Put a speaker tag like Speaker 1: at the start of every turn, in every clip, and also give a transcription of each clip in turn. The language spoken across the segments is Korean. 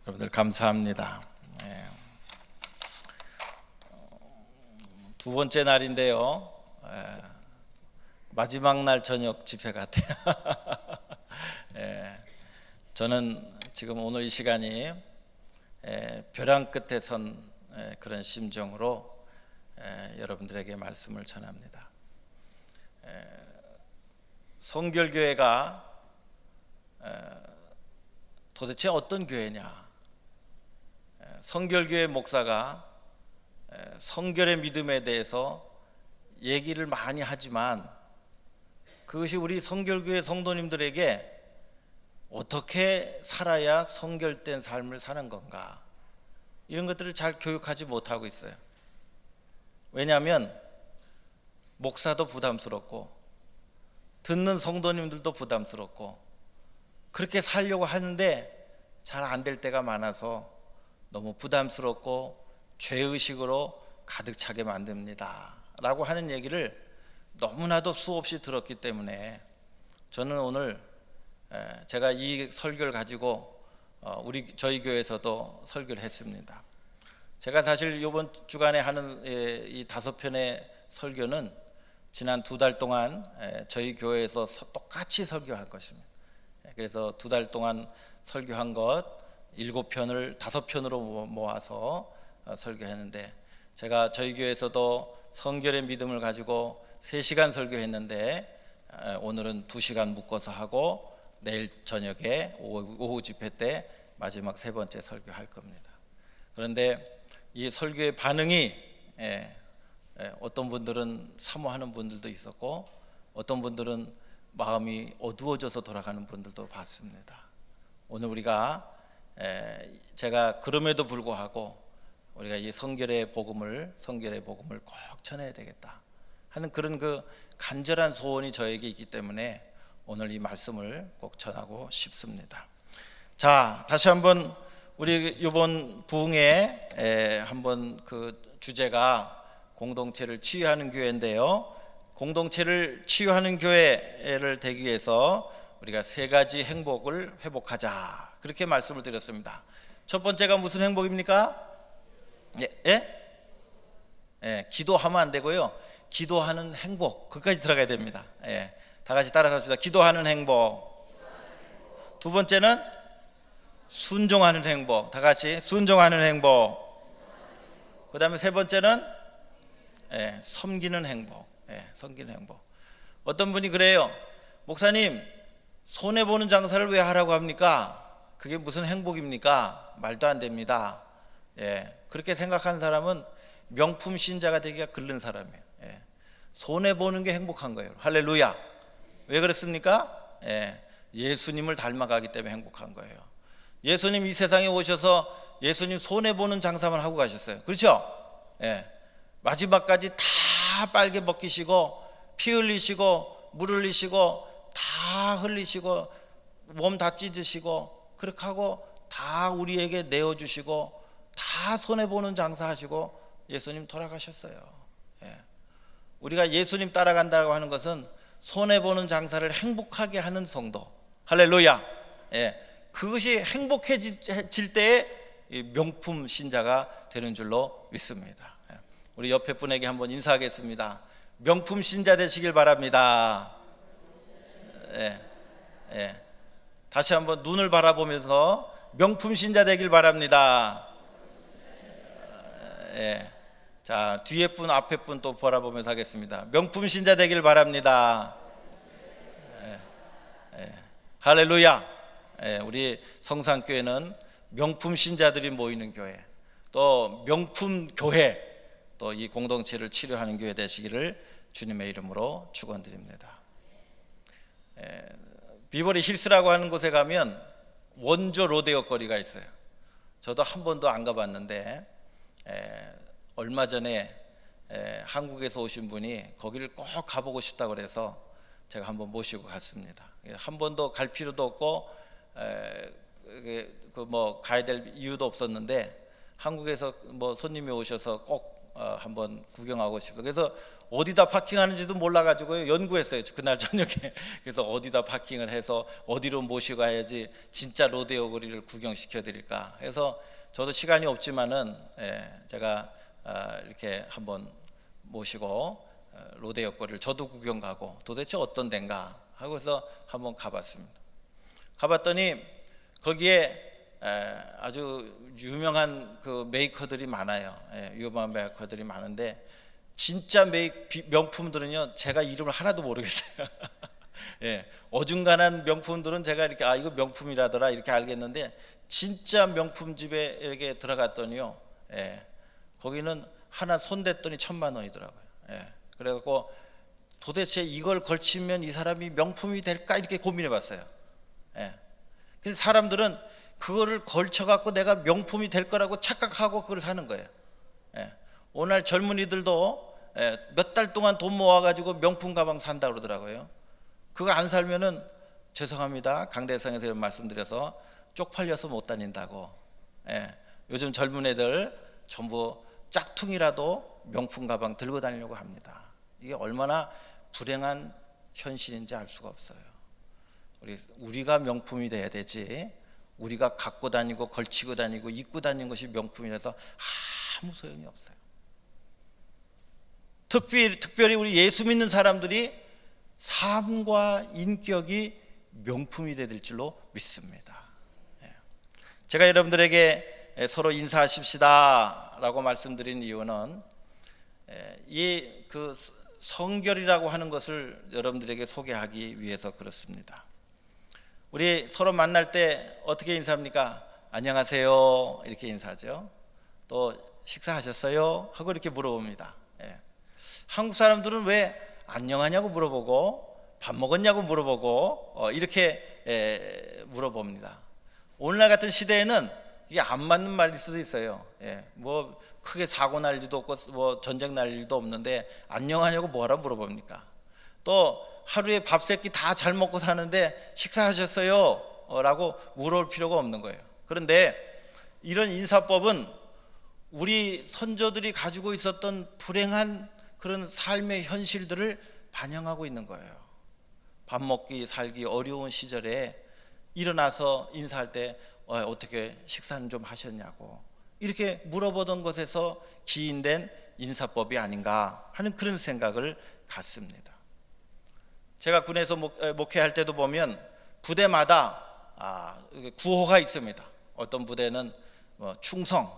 Speaker 1: 여러분들 감사합니다. 두 번째 날인데요. 마지막 날 저녁 집회 같아요. 저는 지금 오늘 이 시간이 벼랑 끝에 선 그런 심정으로 여러분들에게 말씀을 전합니다. 성결교회가 도대체 어떤 교회냐? 성결교회 목사가 성결의 믿음에 대해서 얘기를 많이 하지만 그것이 우리 성결교회 성도님들에게 어떻게 살아야 성결된 삶을 사는 건가, 이런 것들을 잘 교육하지 못하고 있어요. 왜냐하면 목사도 부담스럽고 듣는 성도님들도 부담스럽고 그렇게 살려고 하는데 잘 안 될 때가 많아서 너무 부담스럽고 죄의식으로 가득 차게 만듭니다 라고 하는 얘기를 너무나도 수없이 들었기 때문에 저는 오늘 제가 이 설교를 가지고 저희 교회에서도 설교를 했습니다. 제가 사실 이번 주간에 하는 이 5편의 설교는 지난 2달 동안 저희 교회에서 똑같이 설교할 것입니다. 그래서 2달 동안 설교한 것 7편을 5편으로 모아서 설교했는데, 제가 저희 교회에서도 성결의 믿음을 가지고 3시간 설교했는데 오늘은 2시간 묶어서 하고 내일 저녁에 오후 집회 때 마지막 3번째 설교할 겁니다. 그런데 이 설교의 반응이 어떤 분들은 사모하는 분들도 있었고 어떤 분들은 마음이 어두워져서 돌아가는 분들도 봤습니다. 오늘 우리가 제가 그럼에도 불구하고 우리가 이 성결의 복음을 꼭 전해야 되겠다 하는 그런 그 간절한 소원이 저에게 있기 때문에 오늘 이 말씀을 꼭 전하고 싶습니다. 자, 다시 한번 우리 이번 부흥회 한번 그 주제가 공동체를 치유하는 교회인데요. 공동체를 치유하는 교회를 되기 위해서 우리가 3가지 행복을 회복하자, 그렇게 말씀을 드렸습니다. 첫 번째가 무슨 행복입니까? 기도하면 안 되고요. 기도하는 행복, 그까지 들어가야 됩니다. 다 같이 따라서 합시다. 기도하는 행복. 두 번째는 순종하는 행복. 다 같이 순종하는 행복. 그 다음에 3번째는 섬기는 행복. 섬기는 행복. 어떤 분이 그래요. 목사님, 손해보는 장사를 왜 하라고 합니까? 그게 무슨 행복입니까? 말도 안 됩니다. 그렇게 생각하는 사람은 명품 신자가 되기가 글른 사람이에요. 손해보는 게 행복한 거예요. 할렐루야. 왜 그렇습니까? 예수님을 닮아가기 때문에 행복한 거예요. 예수님 이 세상에 오셔서 예수님 손해보는 장사만 하고 가셨어요. 그렇죠? 마지막까지 다 빨개 벗기시고 피 흘리시고 물 흘리시고 다 흘리시고 몸 다 찢으시고 그렇게 하고 다 우리에게 내어주시고 다 손해보는 장사 하시고 예수님 돌아가셨어요. 우리가 예수님 따라간다고 하는 것은 손해보는 장사를 행복하게 하는 성도. 할렐루야. 그것이 행복해질 때에 명품 신자가 되는 줄로 믿습니다. 우리 옆에 분에게 한번 인사하겠습니다. 명품 신자 되시길 바랍니다. 다시 한번 눈을 바라보면서 명품 신자 되길 바랍니다. 자, 뒤에 분 앞에 분 또 바라보면서 하겠습니다. 명품 신자 되길 바랍니다. 할렐루야. 우리 성산교회는 명품 신자들이 모이는 교회, 또 명품 교회, 또 이 공동체를 치료하는 교회 되시기를 주님의 이름으로 축원드립니다. 비버리 힐스라고 하는 곳에 가면 원조 로데오 거리가 있어요. 저도 한 번도 안 가봤는데 얼마 전에 한국에서 오신 분이 거기를 꼭 가보고 싶다고 그래서 제가 한번 모시고 갔습니다. 한 번도 갈 필요도 없고 가야 될 이유도 없었는데 한국에서 손님이 오셔서 꼭 한번 구경하고 싶어요. 그래서 어디다 파킹하는지도 몰라가지고요 연구했어요 그날 저녁에. 그래서 어디다 파킹을 해서 어디로 모시고 가야지 진짜 로데오 거리를 구경시켜 드릴까 해서, 저도 시간이 없지만은 제가 이렇게 한번 모시고 로데오 거리를 저도 구경 가고 도대체 어떤 데인가 하고서 한번 가봤습니다. 가봤더니 거기에 아주 유명한 그 메이커들이 많아요. 유명한 메이커들이 많은데 진짜 명품들은요 제가 이름을 하나도 모르겠어요. 어중간한 명품들은 제가 이렇게 이거 명품이라더라 이렇게 알겠는데, 진짜 명품집에 이렇게 들어갔더니요 거기는 하나 손댔더니 1,000만 원이더라고요. 그래갖고 도대체 이걸 걸치면 이 사람이 명품이 될까 이렇게 고민해 봤어요. 근데 사람들은 그거를 걸쳐갖고 내가 명품이 될 거라고 착각하고 그걸 사는 거예요. 오늘 젊은이들도 몇 달 동안 돈 모아가지고 명품 가방 산다 그러더라고요. 그거 안 살면은 죄송합니다, 강대상에서 이런 말씀드려서 쪽팔려서 못 다닌다고. 요즘 젊은 애들 전부 짝퉁이라도 명품 가방 들고 다니려고 합니다. 이게 얼마나 불행한 현실인지 알 수가 없어요. 우리가 명품이 돼야 되지, 우리가 갖고 다니고 걸치고 다니고 입고 다니는 것이 명품이라서 아무 소용이 없어요. 특별히 우리 예수 믿는 사람들이 삶과 인격이 명품이 될 줄로 믿습니다. 제가 여러분들에게 서로 인사하십시다 라고 말씀드린 이유는 이 그 성결이라고 하는 것을 여러분들에게 소개하기 위해서 그렇습니다. 우리 서로 만날 때 어떻게 인사합니까? 안녕하세요 이렇게 인사하죠. 또 식사하셨어요? 하고 이렇게 물어봅니다. 한국 사람들은 왜 안녕하냐고 물어보고 밥 먹었냐고 물어보고 이렇게 물어봅니다. 오늘날 같은 시대에는 이게 안 맞는 말일 수도 있어요. 뭐 크게 사고 날 일도 없고 뭐 전쟁 날 일도 없는데 안녕하냐고 뭐라 물어봅니까? 또 하루에 밥 세 끼 다 잘 먹고 사는데 식사하셨어요? 라고 물어볼 필요가 없는 거예요. 그런데 이런 인사법은 우리 선조들이 가지고 있었던 불행한 그런 삶의 현실들을 반영하고 있는 거예요. 밥 먹기 살기 어려운 시절에 일어나서 인사할 때 어떻게 식사는 좀 하셨냐고 이렇게 물어보던 것에서 기인된 인사법이 아닌가 하는 그런 생각을 갖습니다. 제가 군에서 목회할 때도 보면 부대마다 구호가 있습니다. 어떤 부대는 충성,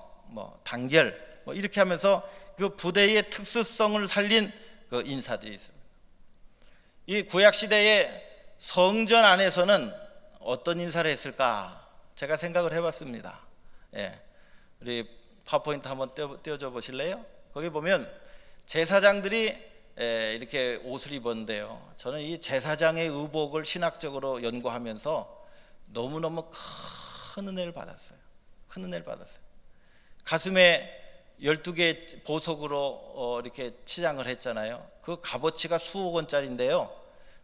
Speaker 1: 단결 이렇게 하면서 그 부대의 특수성을 살린 그 인사들이 있습니다. 이 구약 시대의 성전 안에서는 어떤 인사를 했을까 제가 생각을 해봤습니다. 우리 파워포인트 한번 띄워줘 보실래요? 거기 보면 제사장들이 이렇게 옷을 입었는데요, 저는 이 제사장의 의복을 신학적으로 연구하면서 너무너무 큰 은혜를 받았어요. 큰 은혜를 받았어요. 가슴에 12개 보석으로 이렇게 치장을 했잖아요. 그 값어치가 수억 원짜리인데요,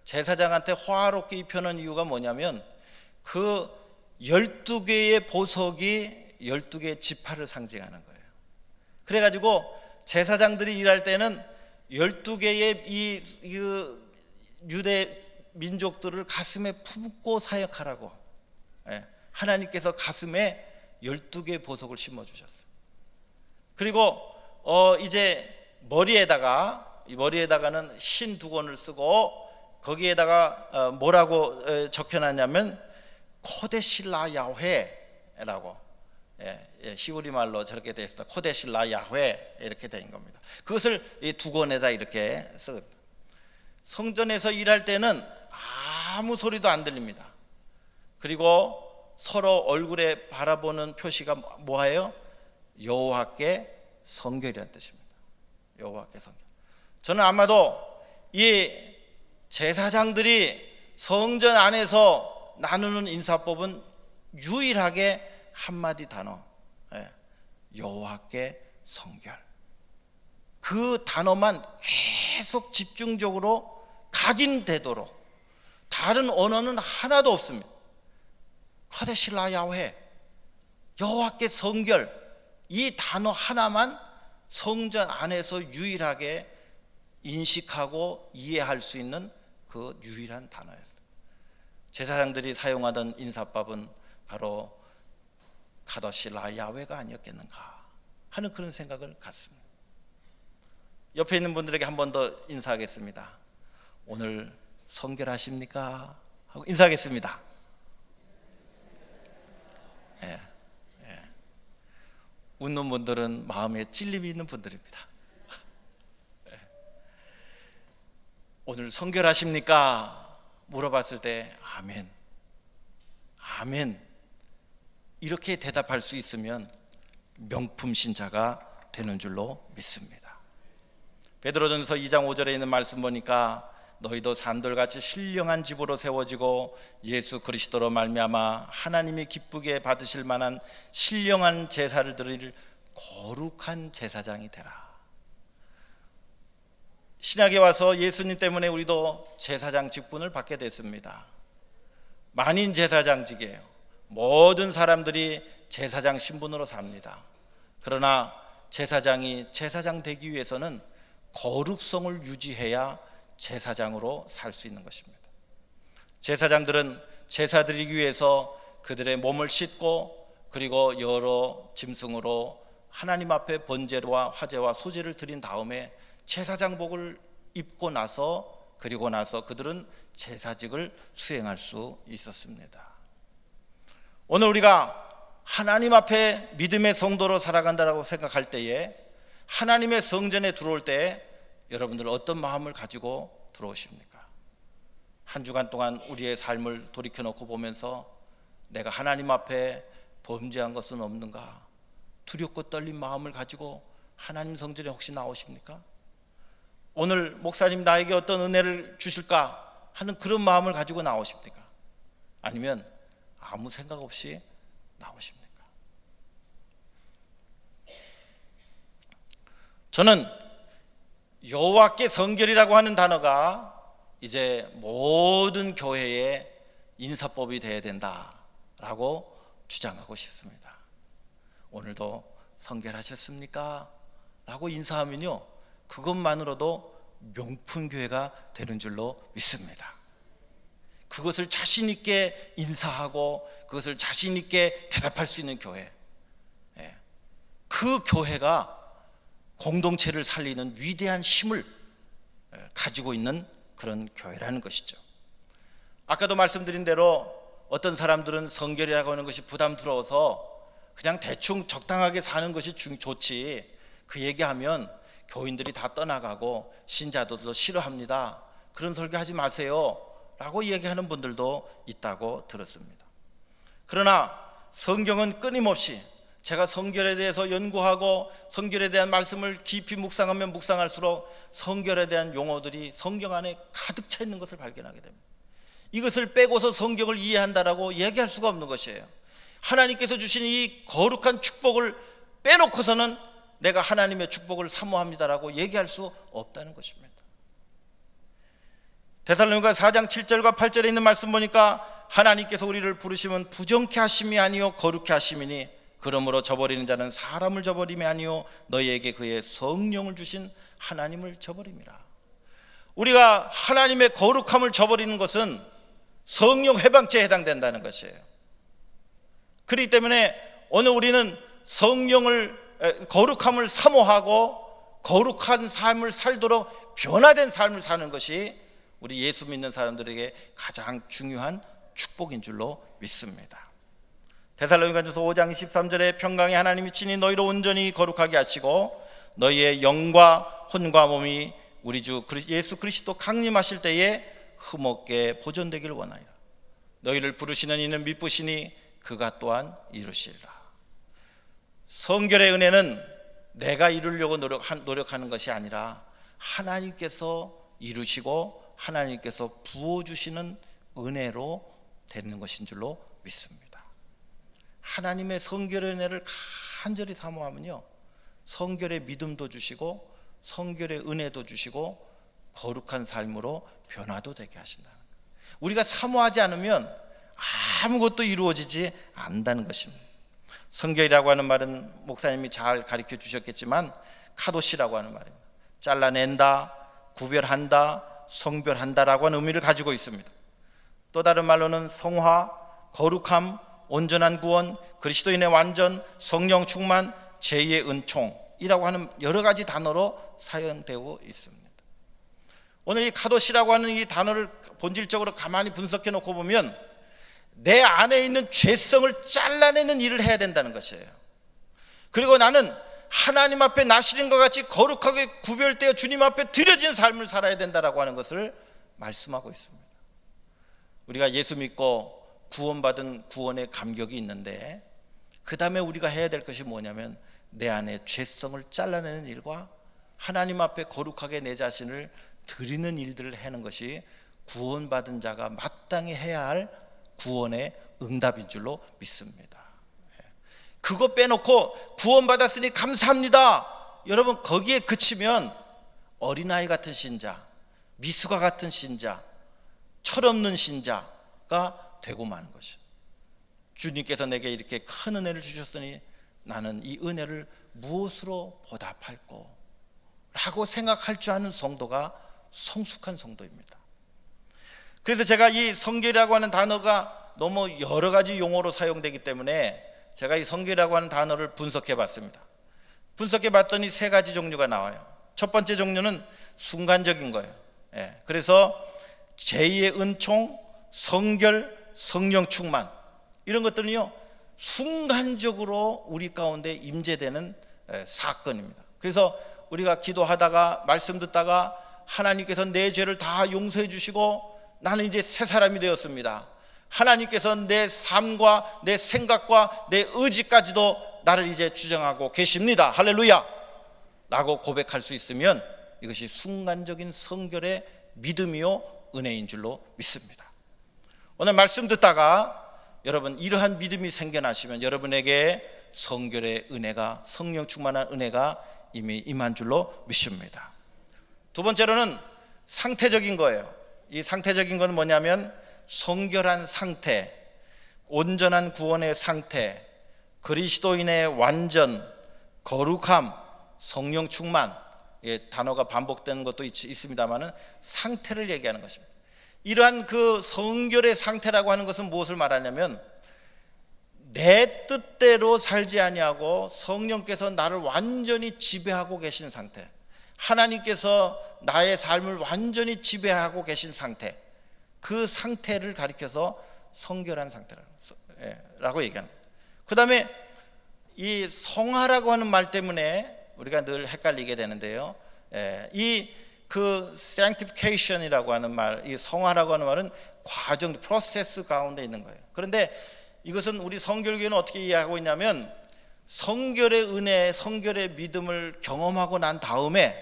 Speaker 1: 제사장한테 화롭게 입혀놓은 이유가 뭐냐면 그 12개의 보석이 12개의 지파를 상징하는 거예요. 그래가지고 제사장들이 일할 때는 12개의 이 유대 민족들을 가슴에 품고 사역하라고 하나님께서 가슴에 12개의 보석을 심어주셨어요. 그리고 이제 머리에다가는 흰 두건을 쓰고 거기에다가 뭐라고 적혀놨냐면 코데실라 야훼라고, 히브리 말로 저렇게 되어 있습니다. 코데실라 야훼 이렇게 된 겁니다. 그것을 이 두건에다 이렇게 쓰고, 성전에서 일할 때는 아무 소리도 안 들립니다. 그리고 서로 얼굴에 바라보는 표시가 뭐예요? 여호와께 성결이라는 뜻입니다. 여호와께 성결. 저는 아마도 이 제사장들이 성전 안에서 나누는 인사법은 유일하게 한마디 단어, 여호와께 성결. 그 단어만 계속 집중적으로 각인되도록, 다른 언어는 하나도 없습니다. 카데실라 야훼, 여호와께 성결, 이 단어 하나만 성전 안에서 유일하게 인식하고 이해할 수 있는 그 유일한 단어였어요. 제사장들이 사용하던 인사법은 바로 카도시라 야훼가 아니었겠는가 하는 그런 생각을 갖습니다. 옆에 있는 분들에게 한 번 더 인사하겠습니다. 오늘 성결하십니까? 하고 인사하겠습니다. 예, 예. 웃는 분들은 마음에 찔림이 있는 분들입니다. 예. 오늘 성결하십니까? 물어봤을 때 아멘, 아멘 이렇게 대답할 수 있으면 명품 신자가 되는 줄로 믿습니다. 베드로전서 2장 5절에 있는 말씀 보니까 너희도 산돌같이 신령한 집으로 세워지고 예수 그리스도로 말미암아 하나님이 기쁘게 받으실 만한 신령한 제사를 드릴 거룩한 제사장이 되라. 신약에 와서 예수님 때문에 우리도 제사장 직분을 받게 됐습니다. 만인 제사장직이에요. 모든 사람들이 제사장 신분으로 삽니다. 그러나 제사장이 제사장 되기 위해서는 거룩성을 유지해야 제사장으로 살 수 있는 것입니다. 제사장들은 제사 드리기 위해서 그들의 몸을 씻고 그리고 여러 짐승으로 하나님 앞에 번제와 화제와 소제를 드린 다음에 제사장복을 입고 나서 그리고 나서 그들은 제사직을 수행할 수 있었습니다. 오늘 우리가 하나님 앞에 믿음의 성도로 살아간다고 생각할 때에 하나님의 성전에 들어올 때 여러분들 어떤 마음을 가지고 들어오십니까? 한 주간 동안 우리의 삶을 돌이켜놓고 보면서 내가 하나님 앞에 범죄한 것은 없는가? 두렵고 떨린 마음을 가지고 하나님 성전에 혹시 나오십니까? 오늘 목사님 나에게 어떤 은혜를 주실까 하는 그런 마음을 가지고 나오십니까? 아니면 아무 생각 없이 나오십니까? 저는 여호와께 성결이라고 하는 단어가 이제 모든 교회의 인사법이 되어야 된다라고 주장하고 싶습니다. 오늘도 성결하셨습니까? 라고 인사하면요, 그것만으로도 명품교회가 되는 줄로 믿습니다. 그것을 자신 있게 인사하고 그것을 자신 있게 대답할 수 있는 교회, 그 교회가 공동체를 살리는 위대한 힘을 가지고 있는 그런 교회라는 것이죠. 아까도 말씀드린 대로 어떤 사람들은 성결이라고 하는 것이 부담스러워서 그냥 대충 적당하게 사는 것이 좋지, 그 얘기하면 교인들이 다 떠나가고 신자들도 싫어합니다. 그런 설교하지 마세요 라고 얘기하는 분들도 있다고 들었습니다. 그러나 성경은 끊임없이 제가 성결에 대해서 연구하고 성결에 대한 말씀을 깊이 묵상하면 묵상할수록 성결에 대한 용어들이 성경 안에 가득 차 있는 것을 발견하게 됩니다. 이것을 빼고서 성경을 이해한다라고 얘기할 수가 없는 것이에요. 하나님께서 주신 이 거룩한 축복을 빼놓고서는 내가 하나님의 축복을 사모합니다라고 얘기할 수 없다는 것입니다. 데살로니가 4장 7절과 8절에 있는 말씀 보니까 하나님께서 우리를 부르시면 부정케 하심이 아니요 거룩케 하심이니 그러므로 저버리는 자는 사람을 저버림이 아니요 너희에게 그의 성령을 주신 하나님을 저버림이라. 우리가 하나님의 거룩함을 저버리는 것은 성령 회방죄에 해당된다는 것이에요. 그렇기 때문에 오늘 우리는 거룩함을 사모하고 거룩한 삶을 살도록 변화된 삶을 사는 것이 우리 예수 믿는 사람들에게 가장 중요한 축복인 줄로 믿습니다. 데살로니가전서 5장 23절에 평강의 하나님이 친히 너희를 온전히 거룩하게 하시고 너희의 영과 혼과 몸이 우리 주 예수 그리스도 강림하실 때에 흠없게 보존되기를 원하리라. 너희를 부르시는 이는 미쁘시니 그가 또한 이루시리라. 성결의 은혜는 내가 이루려고 노력하는 것이 아니라 하나님께서 이루시고 하나님께서 부어주시는 은혜로 되는 것인 줄로 믿습니다. 하나님의 성결의 은혜를 간절히 사모하면요, 성결의 믿음도 주시고 성결의 은혜도 주시고 거룩한 삶으로 변화도 되게 하신다는 거예요. 우리가 사모하지 않으면 아무것도 이루어지지 않는다는 것입니다. 성결이라고 하는 말은 목사님이 잘 가르쳐 주셨겠지만 카도시라고 하는 말입니다. 잘라낸다, 구별한다, 성별한다라고 하는 의미를 가지고 있습니다. 또 다른 말로는 성화, 거룩함, 온전한 구원, 그리스도인의 완전, 성령 충만, 제2의 은총이라고 하는 여러 가지 단어로 사용되고 있습니다. 오늘 이 카도시라고 하는 이 단어를 본질적으로 가만히 분석해 놓고 보면 내 안에 있는 죄성을 잘라내는 일을 해야 된다는 것이에요. 그리고 나는 하나님 앞에 나시린과 같이 거룩하게 구별되어 주님 앞에 드려진 삶을 살아야 된다라고 하는 것을 말씀하고 있습니다. 우리가 예수 믿고 구원받은 구원의 감격이 있는데 그 다음에 우리가 해야 될 것이 뭐냐면 내 안에 죄성을 잘라내는 일과 하나님 앞에 거룩하게 내 자신을 드리는 일들을 하는 것이 구원받은 자가 마땅히 해야 할 구원의 응답인 줄로 믿습니다. 그거 빼놓고 구원받았으니 감사합니다, 여러분 거기에 그치면 어린아이 같은 신자, 미숙아 같은 신자, 철없는 신자가 되고 마는 것이죠. 주님께서 내게 이렇게 큰 은혜를 주셨으니 나는 이 은혜를 무엇으로 보답할꼬 라고 생각할 줄 아는 성도가 성숙한 성도입니다. 그래서 제가 이 성결이라고 하는 단어가 너무 여러 가지 용어로 사용되기 때문에 제가 이 성결이라고 하는 단어를 분석해 봤습니다. 분석해 봤더니 세 가지 종류가 나와요. 첫 번째 종류는 순간적인 거예요. 그래서 제2의 은총, 성결, 성령 충만, 이런 것들은요 순간적으로 우리 가운데 임재되는 사건입니다. 그래서 우리가 기도하다가 말씀 듣다가 하나님께서 내 죄를 다 용서해 주시고 나는 이제 새 사람이 되었습니다. 하나님께서 내 삶과 내 생각과 내 의지까지도 나를 이제 주장하고 계십니다. 할렐루야 라고 고백할 수 있으면 이것이 순간적인 성결의 믿음이요 은혜인 줄로 믿습니다. 오늘 말씀 듣다가 여러분 이러한 믿음이 생겨나시면 여러분에게 성결의 은혜가, 성령 충만한 은혜가 이미 임한 줄로 믿습니다. 두 번째로는 상태적인 거예요. 이 상태적인 건 뭐냐면 성결한 상태, 온전한 구원의 상태, 그리스도인의 완전, 거룩함, 성령 충만, 단어가 반복되는 것도 있습니다만 상태를 얘기하는 것입니다. 이러한 그 성결의 상태라고 하는 것은 무엇을 말하냐면 내 뜻대로 살지 아니하고 성령께서 나를 완전히 지배하고 계신 상태, 하나님께서 나의 삶을 완전히 지배하고 계신 상태, 그 상태를 가리켜서 성결한 상태라고 얘기합니다. 그 다음에 이 성화라고 하는 말 때문에 우리가 늘 헷갈리게 되는데요, 이 그 sanctification이라고 하는 말, 이 성화라고 하는 말은 과정, 프로세스 가운데 있는 거예요. 그런데 이것은 우리 성결교회는 어떻게 이해하고 있냐면 성결의 은혜, 성결의 믿음을 경험하고 난 다음에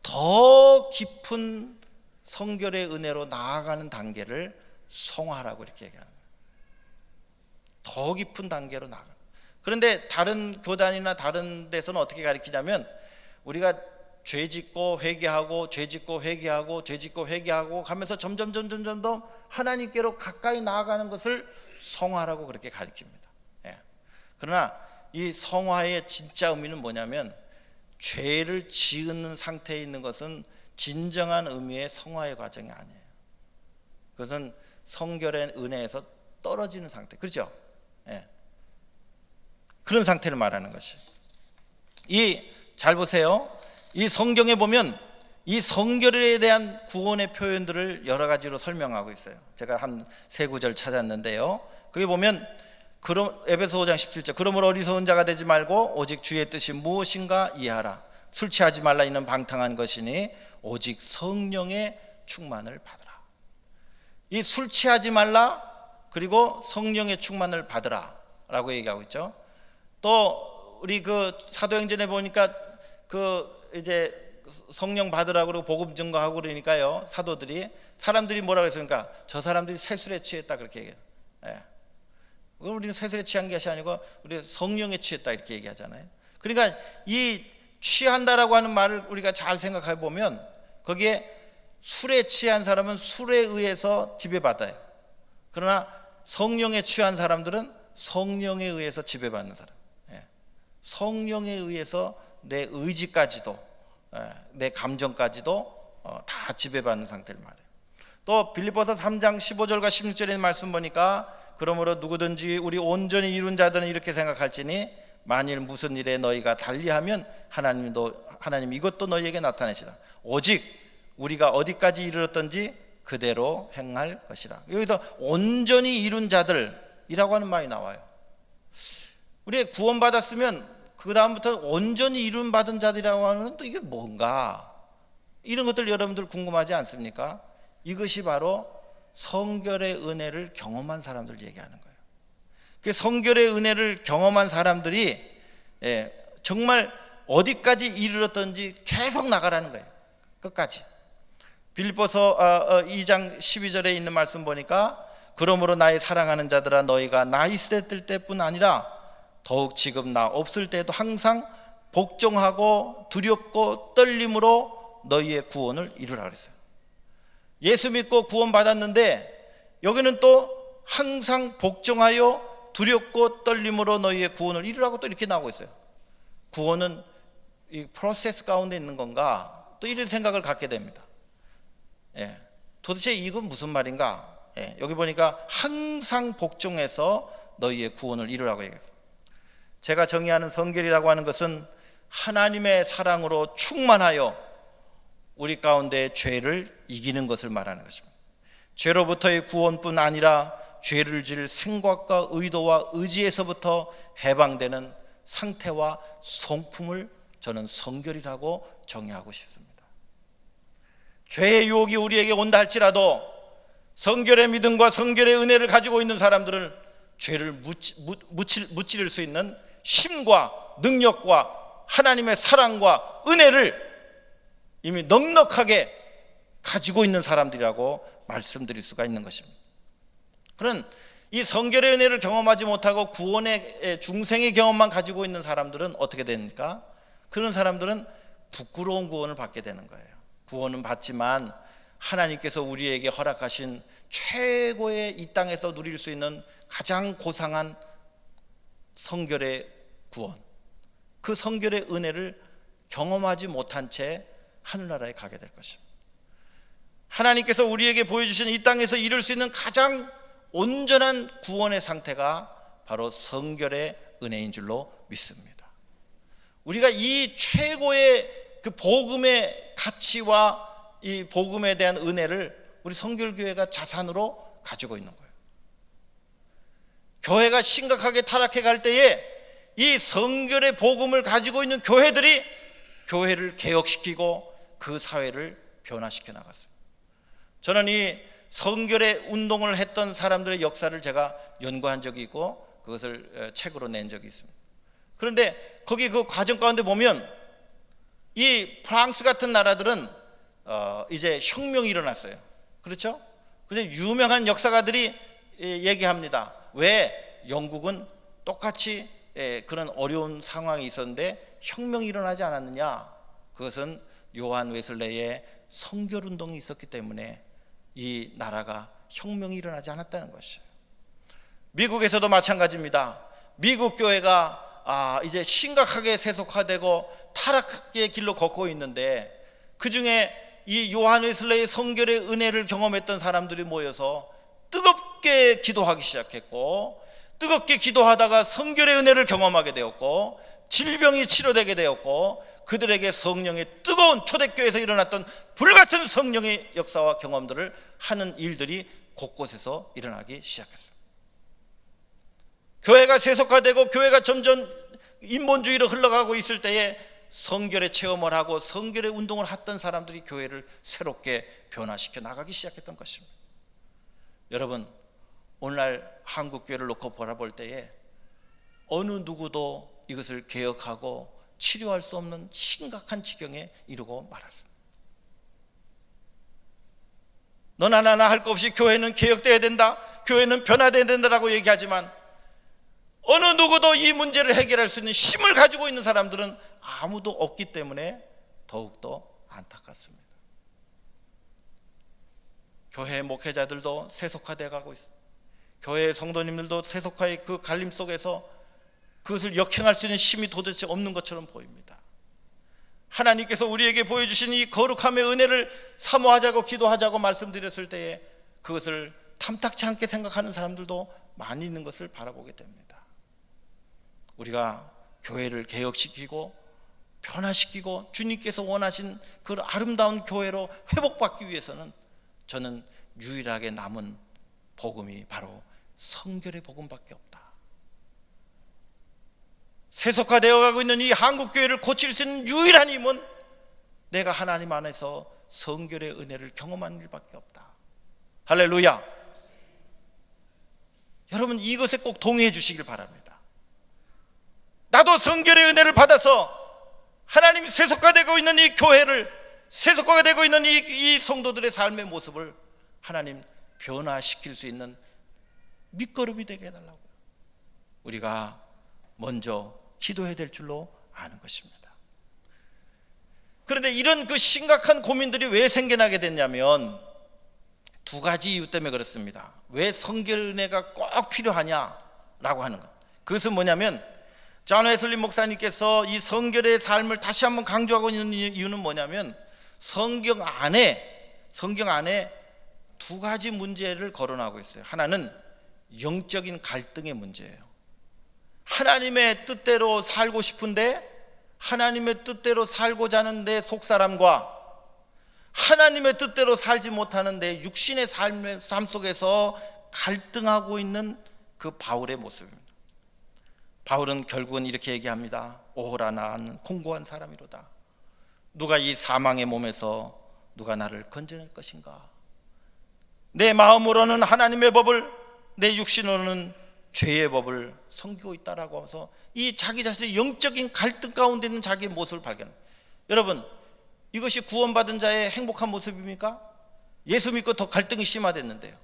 Speaker 1: 더 깊은 성결의 은혜로 나아가는 단계를 성화라고 이렇게 얘기하는 거예요. 더 깊은 단계로 나아가는. 그런데 다른 교단이나 다른 데서는 어떻게 가르치냐면 우리가 죄 짓고 회개하고 죄 짓고 회개하고 죄 짓고 회개하고 하면서 점점 더 하나님께로 가까이 나아가는 것을 성화라고 그렇게 가르칩니다. 그러나 이 성화의 진짜 의미는 뭐냐면 죄를 지은 상태에 있는 것은 진정한 의미의 성화의 과정이 아니에요. 그것은 성결의 은혜에서 떨어지는 상태, 그렇죠? 그런 상태를 말하는 것이에요. 잘 보세요. 이 성경에 보면 이 성결에 대한 구원의 표현들을 여러 가지로 설명하고 있어요. 제가 한 세 구절 찾았는데요, 거기 보면 에베소 5장 17절, 그러므로 어리석은 자가 되지 말고 오직 주의 뜻이 무엇인가 이해하라. 술 취하지 말라. 이는 방탕한 것이니 오직 성령의 충만을 받으라. 이 술 취하지 말라, 그리고 성령의 충만을 받으라 라고 얘기하고 있죠. 또 우리 그 사도행전에 보니까 그 이제 성령 받으라고 그러고 복음 증거하고 그러니까요, 사람들이 뭐라고 했습니까? 저 사람들이 새술에 취했다 그렇게 얘기해요. 우리는 새술에 취한 것이 아니고 우리 성령에 취했다 이렇게 얘기하잖아요. 그러니까 이 취한다라고 하는 말을 우리가 잘 생각해 보면 거기에 술에 취한 사람은 술에 의해서 지배받아요. 그러나 성령에 취한 사람들은 성령에 의해서 지배받는 사람. 성령에 의해서 내 의지까지도, 내 감정까지도 다 지배받는 상태를 말해요. 또 빌립보서 3장 15절과 16절의 말씀 보니까 그러므로 누구든지 우리 온전히 이룬 자들은 이렇게 생각할지니 만일 무슨 일에 너희가 달리하면 하나님 이것도 너희에게 나타내시라. 오직 우리가 어디까지 이르렀던지 그대로 행할 것이라. 여기서 온전히 이룬 자들이라고 하는 말이 나와요. 우리가 구원받았으면 그 다음부터 온전히 이룬 받은 자들이라고 하는 또 이게 뭔가, 이런 것들 여러분들 궁금하지 않습니까? 이것이 바로 성결의 은혜를 경험한 사람들 얘기하는 거예요. 그 성결의 은혜를 경험한 사람들이 정말 어디까지 이르렀던지 계속 나가라는 거예요. 끝까지. 빌립보서 2장 12절에 있는 말씀 보니까 그러므로 나의 사랑하는 자들아 너희가 나 있을 때뿐 아니라 더욱 지금 나 없을 때에도 항상 복종하고 두렵고 떨림으로 너희의 구원을 이루라 그랬어요. 예수 믿고 구원받았는데 여기는 또 항상 복종하여 두렵고 떨림으로 너희의 구원을 이루라고 또 이렇게 나오고 있어요. 구원은 이 프로세스 가운데 있는 건가? 또 이런 생각을 갖게 됩니다. 도대체 이건 무슨 말인가? 여기 보니까 항상 복종해서 너희의 구원을 이루라고 얘기했어요. 제가 정의하는 성결이라고 하는 것은 하나님의 사랑으로 충만하여 우리 가운데 죄를 이기는 것을 말하는 것입니다. 죄로부터의 구원뿐 아니라 죄를 질 생각과 의도와 의지에서부터 해방되는 상태와 성품을 저는 성결이라고 정의하고 싶습니다. 죄의 유혹이 우리에게 온다 할지라도 성결의 믿음과 성결의 은혜를 가지고 있는 사람들은 죄를 무찌를 수 있는 힘과 능력과 하나님의 사랑과 은혜를 이미 넉넉하게 가지고 있는 사람들이라고 말씀드릴 수가 있는 것입니다. 그런 이 성결의 은혜를 경험하지 못하고 구원의 중생의 경험만 가지고 있는 사람들은 어떻게 됩니까? 그런 사람들은 부끄러운 구원을 받게 되는 거예요. 구원은 받지만 하나님께서 우리에게 허락하신 최고의 이 땅에서 누릴 수 있는 가장 고상한 성결의 구원, 그 성결의 은혜를 경험하지 못한 채 하늘나라에 가게 될 것입니다. 하나님께서 우리에게 보여주신 이 땅에서 이룰 수 있는 가장 온전한 구원의 상태가 바로 성결의 은혜인 줄로 믿습니다. 우리가 이 최고의 그 복음의 가치와 이 복음에 대한 은혜를 우리 성결교회가 자산으로 가지고 있는 거예요. 교회가 심각하게 타락해 갈 때에 이 성결의 복음을 가지고 있는 교회들이 교회를 개혁시키고 그 사회를 변화시켜 나갔습니다. 저는 이 성결의 운동을 했던 사람들의 역사를 제가 연구한 적이 있고 그것을 책으로 낸 적이 있습니다. 그런데 거기 그 과정 가운데 보면 이 프랑스 같은 나라들은 이제 혁명이 일어났어요. 그렇죠? 그런데 유명한 역사가들이 얘기합니다. 왜 영국은 똑같이 그런 어려운 상황이 있었는데 혁명이 일어나지 않았느냐? 그것은 요한 웨슬레의 성결운동이 있었기 때문에 이 나라가 혁명이 일어나지 않았다는 것이에요. 미국에서도 마찬가지입니다. 미국 교회가 이제 심각하게 세속화되고 타락의 길로 걷고 있는데 그 중에 이 요한 웨슬레의 성결의 은혜를 경험했던 사람들이 모여서 뜨겁게 기도하기 시작했고, 뜨겁게 기도하다가 성결의 은혜를 경험하게 되었고, 질병이 치료되게 되었고, 그들에게 성령의 뜨거운 초대교회에서 일어났던 불같은 성령의 역사와 경험들을 하는 일들이 곳곳에서 일어나기 시작했습니다. 교회가 세속화되고 교회가 점점 인본주의로 흘러가고 있을 때에 성결의 체험을 하고 성결의 운동을 했던 사람들이 교회를 새롭게 변화시켜 나가기 시작했던 것입니다. 여러분, 오늘날 한국교회를 놓고 바라볼 때에 어느 누구도 이것을 개혁하고 치료할 수 없는 심각한 지경에 이르고 말았습니다. 너나 나나 할 것 없이 교회는 개혁돼야 된다, 교회는 변화돼야 된다라고 얘기하지만 어느 누구도 이 문제를 해결할 수 있는 힘을 가지고 있는 사람들은 아무도 없기 때문에 더욱더 안타깝습니다. 교회 목회자들도 세속화되어 가고 있습니다. 교회 성도님들도 세속화의 그 갈림 속에서 그것을 역행할 수 있는 힘이 도대체 없는 것처럼 보입니다. 하나님께서 우리에게 보여주신 이 거룩함의 은혜를 사모하자고 기도하자고 말씀드렸을 때에 그것을 탐탁치 않게 생각하는 사람들도 많이 있는 것을 바라보게 됩니다. 우리가 교회를 개혁시키고 변화시키고 주님께서 원하신 그 아름다운 교회로 회복받기 위해서는 저는 유일하게 남은 복음이 바로 성결의 복음밖에 없다. 세속화되어 가고 있는 이 한국교회를 고칠 수 있는 유일한 힘은 내가 하나님 안에서 성결의 은혜를 경험하는 일밖에 없다. 할렐루야. 여러분, 이것에 꼭 동의해 주시길 바랍니다. 나도 성결의 은혜를 받아서 하나님이 세속화되고 있는 이 교회를, 세속화되고 있는 이 성도들의 삶의 모습을 하나님 변화시킬 수 있는 밑거름이 되게 해달라고요. 우리가 먼저 기도해야 될 줄로 아는 것입니다. 그런데 이런 그 심각한 고민들이 왜 생겨나게 됐냐면 두 가지 이유 때문에 그렇습니다. 왜 성결 은혜가 꼭 필요하냐라고 하는 것. 그것은 뭐냐면 존 웨슬리 목사님께서 이 성결의 삶을 다시 한번 강조하고 있는 이유는 뭐냐면 성경 안에 두 가지 문제를 거론하고 있어요. 하나는 영적인 갈등의 문제예요. 하나님의 뜻대로 살고 싶은데 하나님의 뜻대로 살고자 하는 내 속사람과 하나님의 뜻대로 살지 못하는 내 육신의 삶 속에서 갈등하고 있는 그 바울의 모습입니다. 바울은 결국은 이렇게 얘기합니다. 오호라, 나는 공고한 사람이로다. 누가 이 사망의 몸에서 누가 나를 건져낼 것인가? 내 마음으로는 하나님의 법을, 내 육신으로는 죄의 법을 섬기고 있다라고 하면서 이 자기 자신의 영적인 갈등 가운데 있는 자기의 모습을 발견합니다. 여러분, 이것이 구원받은 자의 행복한 모습입니까? 예수 믿고 더 갈등이 심화됐는데요.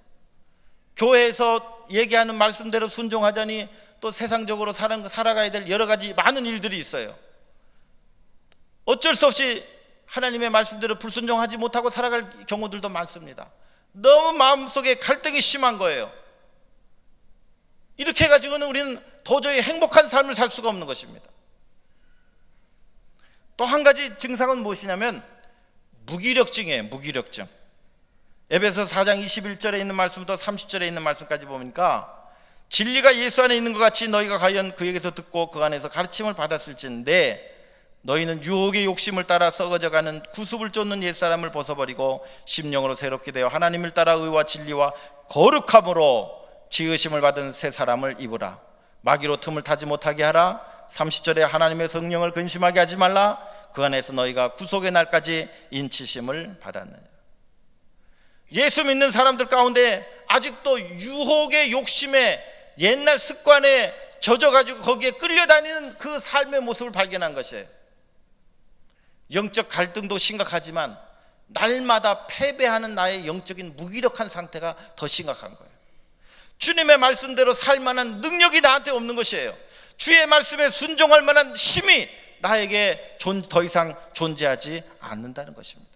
Speaker 1: 교회에서 얘기하는 말씀대로 순종하자니 또 세상적으로 살아가야 될 여러 가지 많은 일들이 있어요. 어쩔 수 없이 하나님의 말씀대로 불순종하지 못하고 살아갈 경우들도 많습니다. 너무 마음속에 갈등이 심한 거예요. 이렇게 해가지고는 우리는 도저히 행복한 삶을 살 수가 없는 것입니다. 또 한 가지 증상은 무엇이냐면 무기력증이에요. 무기력증. 에베소 4장 21절에 있는 말씀부터 30절에 있는 말씀까지 보니까 진리가 예수 안에 있는 것 같이 너희가 과연 그에게서 듣고 그 안에서 가르침을 받았을진데 너희는 유혹의 욕심을 따라 썩어져가는 구습을 쫓는 옛사람을 벗어버리고 심령으로 새롭게 되어 하나님을 따라 의와 진리와 거룩함으로 지으심을 받은 새 사람을 입으라. 마귀로 틈을 타지 못하게 하라. 30절에 하나님의 성령을 근심하게 하지 말라. 그 안에서 너희가 구속의 날까지 인치심을 받았느냐. 예수 믿는 사람들 가운데 아직도 유혹의 욕심에 옛날 습관에 젖어가지고 거기에 끌려다니는 그 삶의 모습을 발견한 것이에요. 영적 갈등도 심각하지만 날마다 패배하는 나의 영적인 무기력한 상태가 더 심각한 거예요. 주님의 말씀대로 살 만한 능력이 나한테 없는 것이에요. 주의 말씀에 순종할 만한 힘이 나에게 더 이상 존재하지 않는다는 것입니다.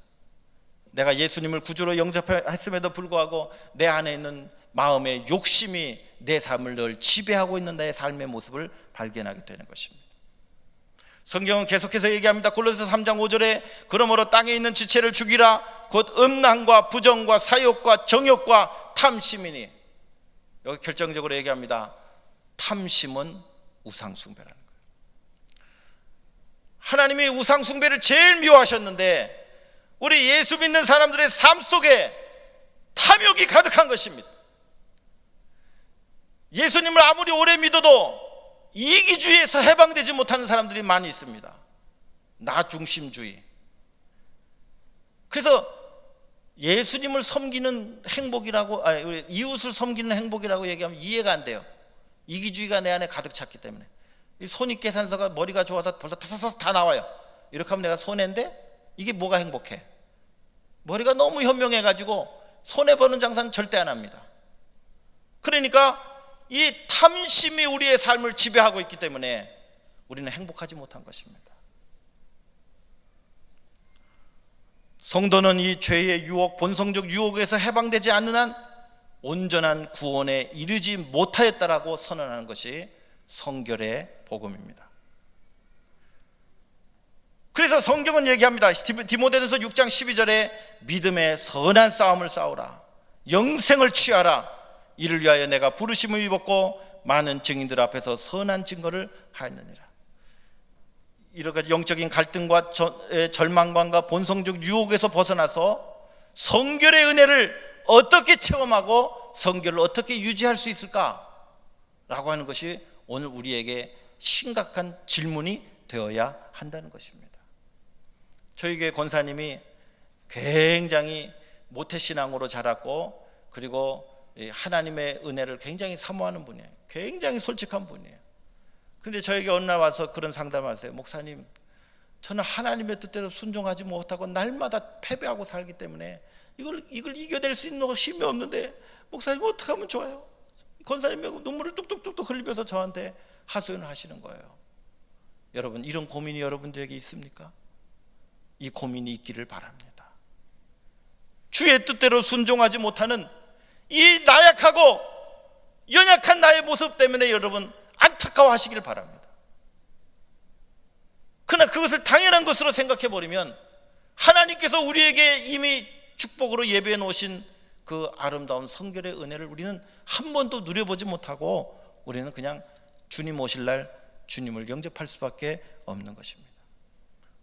Speaker 1: 내가 예수님을 구주로 영접했음에도 불구하고 내 안에 있는 마음의 욕심이 내 삶을 늘 지배하고 있는 나의 삶의 모습을 발견하게 되는 것입니다. 성경은 계속해서 얘기합니다. 골로새 3장 5절에 그러므로 땅에 있는 지체를 죽이라. 곧 음란과 부정과 사욕과 정욕과 탐심이니. 여기 결정적으로 얘기합니다. 탐심은 우상숭배라는 거예요. 하나님이 우상숭배를 제일 미워하셨는데 우리 예수 믿는 사람들의 삶 속에 탐욕이 가득한 것입니다. 예수님을 아무리 오래 믿어도 이기주의에서 해방되지 못하는 사람들이 많이 있습니다. 나 중심주의. 그래서 예수님을 섬기는 행복이라고, 이웃을 섬기는 행복이라고 얘기하면 이해가 안 돼요. 이기주의가 내 안에 가득 찼기 때문에. 이 손익계산서가 머리가 좋아서 벌써 타사사 다 나와요. 이렇게 하면 내가 손해인데 이게 뭐가 행복해? 머리가 너무 현명해가지고 손해보는 장사는 절대 안 합니다. 그러니까 이 탐심이 우리의 삶을 지배하고 있기 때문에 우리는 행복하지 못한 것입니다. 성도는 이 죄의 유혹, 본성적 유혹에서 해방되지 않는 한 온전한 구원에 이르지 못하였다라고 선언하는 것이 성결의 복음입니다. 그래서 성경은 얘기합니다. 디모데전서 6장 12절에 믿음의 선한 싸움을 싸우라, 영생을 취하라, 이를 위하여 내가 부르심을 입었고 많은 증인들 앞에서 선한 증거를 하였느니라. 이런 영적인 갈등과 절망감과 본성적 유혹에서 벗어나서 성결의 은혜를 어떻게 체험하고 성결을 어떻게 유지할 수 있을까? 라고 하는 것이 오늘 우리에게 심각한 질문이 되어야 한다는 것입니다. 저희 교회 권사님이 굉장히 모태신앙으로 자랐고, 그리고 하나님의 은혜를 굉장히 사모하는 분이에요. 굉장히 솔직한 분이에요. 근데 저에게 어느 날 와서 그런 상담을 하세요. 목사님, 저는 하나님의 뜻대로 순종하지 못하고 날마다 패배하고 살기 때문에 이걸 이겨낼 수 있는 힘이 없는데 목사님 어떻게 하면 좋아요? 권사님이 눈물을 뚝뚝뚝뚝 흘리면서 저한테 하소연을 하시는 거예요. 여러분, 이런 고민이 여러분들에게 있습니까? 이 고민이 있기를 바랍니다. 주의 뜻대로 순종하지 못하는 이 나약하고 연약한 나의 모습 때문에 여러분 안타까워하시기를 바랍니다. 그러나 그것을 당연한 것으로 생각해 버리면 하나님께서 우리에게 이미 축복으로 예배해 놓으신 그 아름다운 성결의 은혜를 우리는 한 번도 누려보지 못하고 우리는 그냥 주님 오실 날 주님을 영접할 수밖에 없는 것입니다.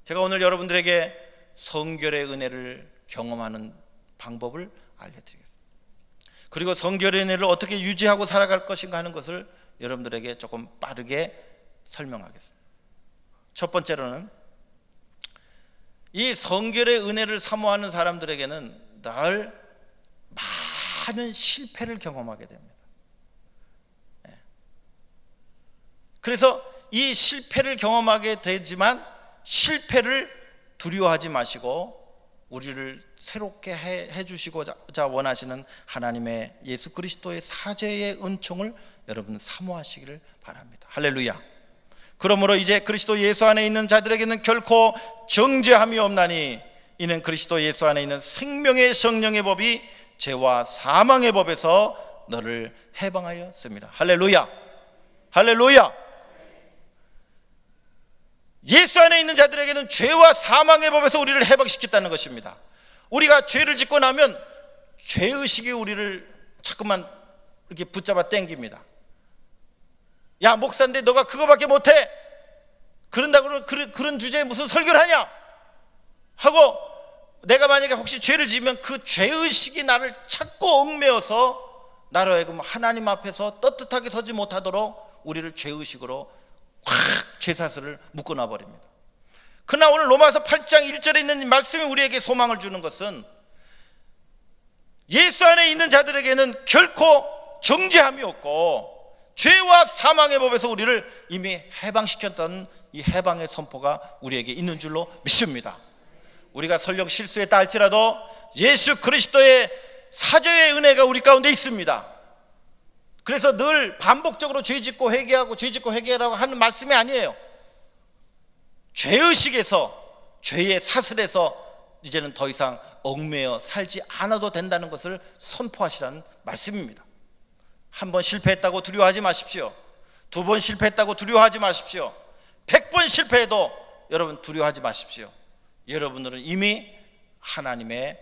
Speaker 1: 제가 오늘 여러분들에게 성결의 은혜를 경험하는 방법을 알려드리겠습니다. 그리고 성결의 은혜를 어떻게 유지하고 살아갈 것인가 하는 것을 여러분들에게 조금 빠르게 설명하겠습니다. 첫 번째로는 이 성결의 은혜를 사모하는 사람들에게는 늘 많은 실패를 경험하게 됩니다. 그래서 이 실패를 경험하게 되지만 실패를 두려워하지 마시고 우리를 새롭게 해주시고자 원하시는 하나님의 예수 그리스도의 사죄의 은총을 여러분 사모하시기를 바랍니다. 할렐루야. 그러므로 이제 그리스도 예수 안에 있는 자들에게는 결코 정죄함이 없나니 이는 그리스도 예수 안에 있는 생명의 성령의 법이 죄와 사망의 법에서 너를 해방하였습니다. 할렐루야. 할렐루야. 예수 안에 있는 자들에게는 죄와 사망의 법에서 우리를 해방시켰다는 것입니다. 우리가 죄를 짓고 나면 죄의식이 우리를 자꾸만 이렇게 붙잡아 당깁니다. 야, 목사인데 너가 그거밖에 못해, 그런다고 그런 주제에 무슨 설교를 하냐 하고, 내가 만약에 혹시 죄를 지으면 그 죄의식이 나를 자꾸 얽매어서 나로 하여금 하나님 앞에서 떳떳하게 서지 못하도록 우리를 죄의식으로 확 죄사슬을 묶어놔 버립니다. 그러나 오늘 로마서 8장 1절에 있는 말씀이 우리에게 소망을 주는 것은 예수 안에 있는 자들에게는 결코 정죄함이 없고 죄와 사망의 법에서 우리를 이미 해방시켰다는 이 해방의 선포가 우리에게 있는 줄로 믿습니다. 우리가 설령 실수했다 할지라도 예수 그리스도의 사죄의 은혜가 우리 가운데 있습니다. 그래서 늘 반복적으로 죄짓고 회개하고 죄짓고 회개하라고 하는 말씀이 아니에요. 죄의식에서, 죄의 사슬에서 이제는 더 이상 얽매여 살지 않아도 된다는 것을 선포하시라는 말씀입니다. 한 번 실패했다고 두려워하지 마십시오. 두 번 실패했다고 두려워하지 마십시오. 100번 실패해도 여러분 두려워하지 마십시오. 여러분들은 이미 하나님의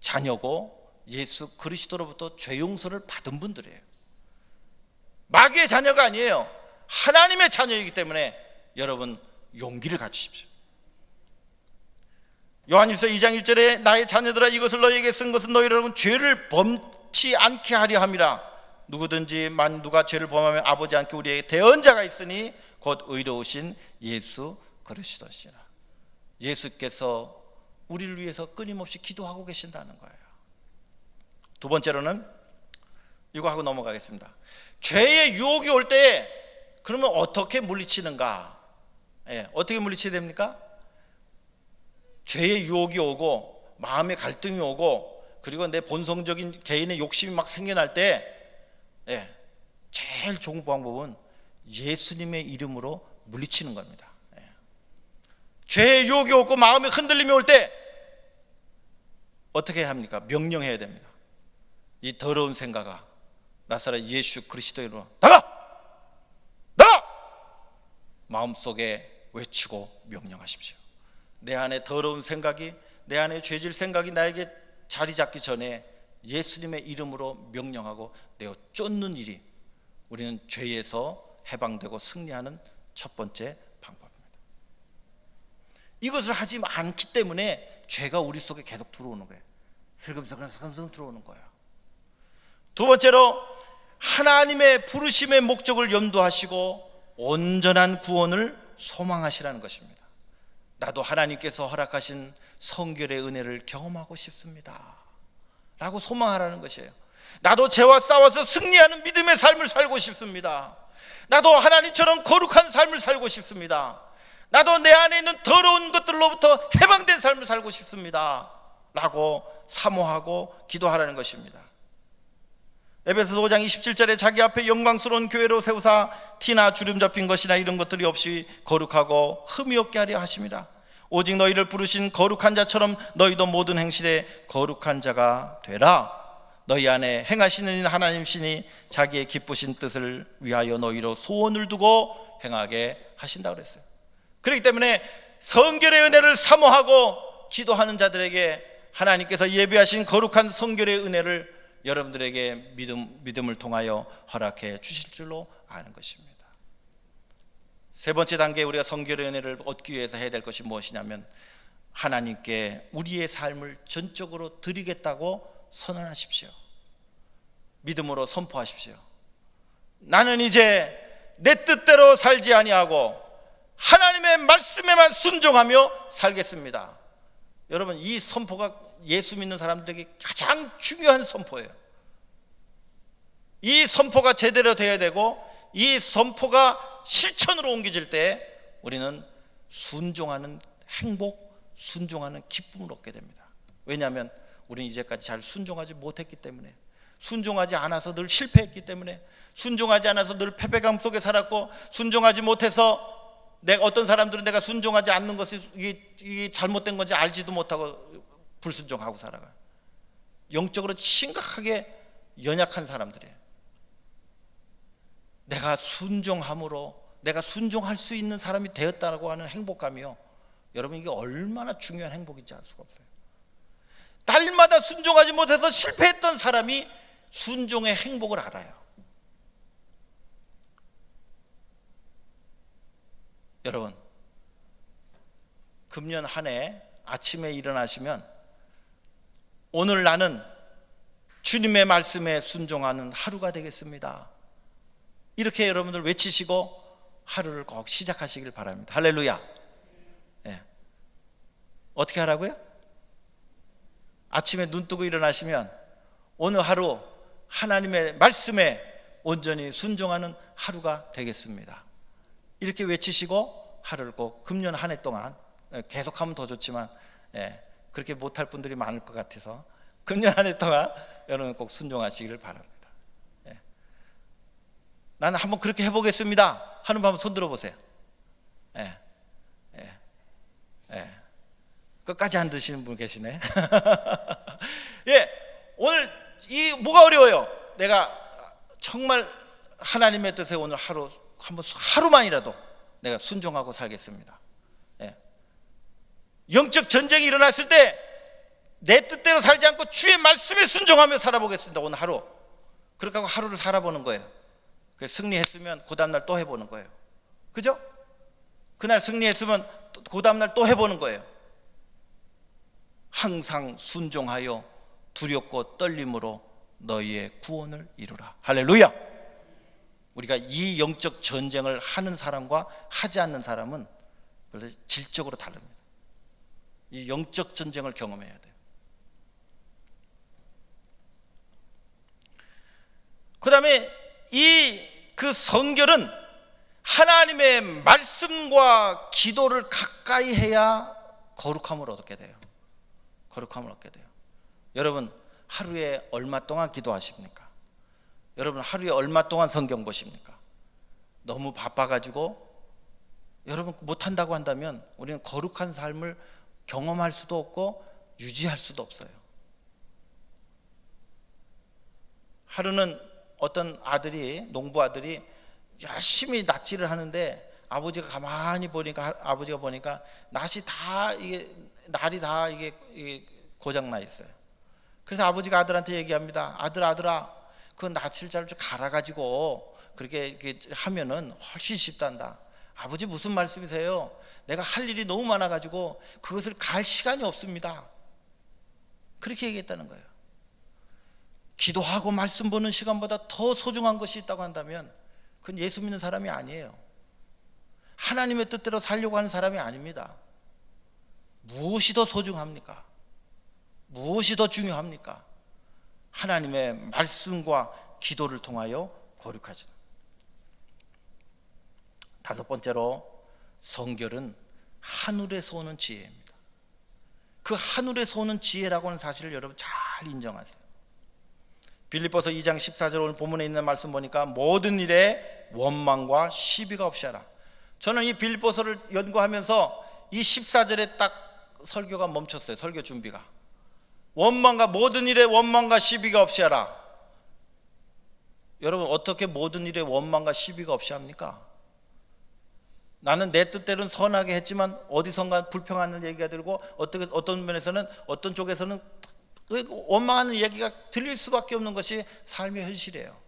Speaker 1: 자녀고 예수 그리스도로부터 죄 용서를 받은 분들이에요. 마귀의 자녀가 아니에요. 하나님의 자녀이기 때문에 여러분 용기를 갖추십시오. 요한일서 2장 1절에 나의 자녀들아 이것을 너희에게 쓴 것은 너희 여러분 죄를 범치 않게 하려 함이라. 누구든지 누가 죄를 범하면 아버지 않게 우리에게 대언자가 있으니 곧 의로우신 예수 그리스도시라. 예수께서 우리를 위해서 끊임없이 기도하고 계신다는 거예요. 두 번째로는 이거 하고 넘어가겠습니다. 죄의 유혹이 올 때 그러면 어떻게 물리치는가? 어떻게 물리쳐야 됩니까? 죄의 유혹이 오고 마음의 갈등이 오고 그리고 내 본성적인 개인의 욕심이 막 생겨날 때 제일 좋은 방법은 예수님의 이름으로 물리치는 겁니다. 죄의 유혹이 오고 마음의 흔들림이 올 때 어떻게 합니까? 명령해야 됩니다. 이 더러운 생각아 나사렛 예수 그리스도의 이름으로 나가! 나가! 마음속에 외치고 명령하십시오. 내 안에 더러운 생각이, 내 안에 죄질 생각이 나에게 자리 잡기 전에 예수님의 이름으로 명령하고 내어 쫓는 일이 우리는 죄에서 해방되고 승리하는 첫 번째 방법입니다. 이것을 하지 않기 때문에 죄가 우리 속에 계속 들어오는 거예요. 슬금슬금 들어오는 거예요. 두 번째로 하나님의 부르심의 목적을 염두하시고 온전한 구원을 소망하시라는 것입니다. 나도 하나님께서 허락하신 성결의 은혜를 경험하고 싶습니다 라고 소망하라는 것이에요. 나도 죄와 싸워서 승리하는 믿음의 삶을 살고 싶습니다. 나도 하나님처럼 거룩한 삶을 살고 싶습니다. 나도 내 안에 있는 더러운 것들로부터 해방된 삶을 살고 싶습니다 라고 사모하고 기도하라는 것입니다. 에베소서 5장 27절에 자기 앞에 영광스러운 교회로 세우사 티나 주름 잡힌 것이나 이런 것들이 없이 거룩하고 흠이 없게 하려 하심이라. 오직 너희를 부르신 거룩한 자처럼 너희도 모든 행실에 거룩한 자가 되라. 너희 안에 행하시는 하나님 신이 자기의 기쁘신 뜻을 위하여 너희로 소원을 두고 행하게 하신다고 그랬어요. 그렇기 때문에 성결의 은혜를 사모하고 기도하는 자들에게 하나님께서 예비하신 거룩한 성결의 은혜를 여러분들에게 믿음을 통하여 허락해 주실 줄로 아는 것입니다. 세 번째 단계, 우리가 성결의 은혜를 얻기 위해서 해야 될 것이 무엇이냐면 하나님께 우리의 삶을 전적으로 드리겠다고 선언하십시오. 믿음으로 선포하십시오. 나는 이제 내 뜻대로 살지 아니하고 하나님의 말씀에만 순종하며 살겠습니다. 여러분, 이 선포가 예수 믿는 사람들에게 가장 중요한 선포예요. 이 선포가 제대로 되어야 되고 이 선포가 실천으로 옮겨질 때 우리는 순종하는 행복, 순종하는 기쁨을 얻게 됩니다. 왜냐하면 우리는 이제까지 잘 순종하지 못했기 때문에, 순종하지 않아서 늘 실패했기 때문에, 순종하지 않아서 늘 패배감 속에 살았고, 순종하지 못해서 어떤 사람들은 내가 순종하지 않는 것이 이게 잘못된 건지 알지도 못하고 불순종하고 살아가요. 영적으로 심각하게 연약한 사람들이에요. 내가 순종함으로 내가 순종할 수 있는 사람이 되었다고 하는 행복감이요, 여러분 이게 얼마나 중요한 행복인지 알 수가 없어요. 날마다 순종하지 못해서 실패했던 사람이 순종의 행복을 알아요. 여러분, 금년 한 해 아침에 일어나시면 오늘 나는 주님의 말씀에 순종하는 하루가 되겠습니다, 이렇게 여러분들 외치시고 하루를 꼭 시작하시길 바랍니다. 할렐루야. 네. 어떻게 하라고요? 아침에 눈 뜨고 일어나시면 오늘 하루 하나님의 말씀에 온전히 순종하는 하루가 되겠습니다, 이렇게 외치시고 하루를 꼭 금년 한 해 동안, 계속하면 더 좋지만 그렇게 못할 분들이 많을 것 같아서 금년 한 해 동안 여러분 꼭 순종하시기를 바랍니다. 나는 한번 그렇게 해보겠습니다 하는 분 한번 손 들어보세요. 끝까지 안 드시는 분 계시네. 오늘 이 뭐가 어려워요? 내가 정말 하나님의 뜻에 오늘 하루만이라도 내가 순종하고 살겠습니다. 영적 전쟁이 일어났을 때 내 뜻대로 살지 않고 주의 말씀에 순종하며 살아보겠습니다. 오늘 하루. 그렇게 하고 하루를 살아보는 거예요. 승리했으면 그 다음날 또 해보는 거예요. 그죠? 그날 승리했으면 그 다음날 또 해보는 거예요. 항상 순종하여 두렵고 떨림으로 너희의 구원을 이루라. 할렐루야. 우리가 이 영적 전쟁을 하는 사람과 하지 않는 사람은 질적으로 다릅니다. 이 영적 전쟁을 경험해야 돼요. 그 다음에 그 성결은 하나님의 말씀과 기도를 가까이 해야 거룩함을 얻게 돼요. 거룩함을 얻게 돼요. 여러분, 하루에 얼마 동안 기도하십니까? 여러분, 하루에 얼마 동안 성경 보십니까? 너무 바빠가지고 여러분 못한다고 한다면 우리는 거룩한 삶을 경험할 수도 없고 유지할 수도 없어요. 하루는 어떤 아들이, 농부 아들이 열심히 낫지를 하는데 아버지가 가만히 보니까, 아버지가 보니까 날이 다 이게 고장 나 있어요. 그래서 아버지가 아들한테 얘기합니다. 아들아, 그 낯을 잘 갈아가지고 그렇게 하면은 훨씬 쉽단다. 아버지 무슨 말씀이세요? 내가 할 일이 너무 많아가지고 그것을 갈 시간이 없습니다. 그렇게 얘기했다는 거예요. 기도하고 말씀 보는 시간보다 더 소중한 것이 있다고 한다면 그건 예수 믿는 사람이 아니에요. 하나님의 뜻대로 살려고 하는 사람이 아닙니다. 무엇이 더 소중합니까? 무엇이 더 중요합니까? 하나님의 말씀과 기도를 통하여 거룩하죠. 다섯 번째로, 성결은 하늘에서 오는 지혜입니다. 그 하늘에서 오는 지혜라고 하는 사실을 여러분 잘 인정하세요. 빌립보서 2장 14절 오늘 본문에 있는 말씀 보니까 모든 일에 원망과 시비가 없이 하라. 저는 이 빌립보서를 연구하면서 이 14절에 딱 설교가 멈췄어요. 설교 준비가. 모든 일에 원망과 시비가 없이 하라. 여러분, 어떻게 모든 일에 원망과 시비가 없이 합니까? 나는 내 뜻대로는 선하게 했지만 어디선가 불평하는 얘기가 들고 어떤 면에서는, 어떤 쪽에서는 원망하는 얘기가 들릴 수밖에 없는 것이 삶의 현실이에요.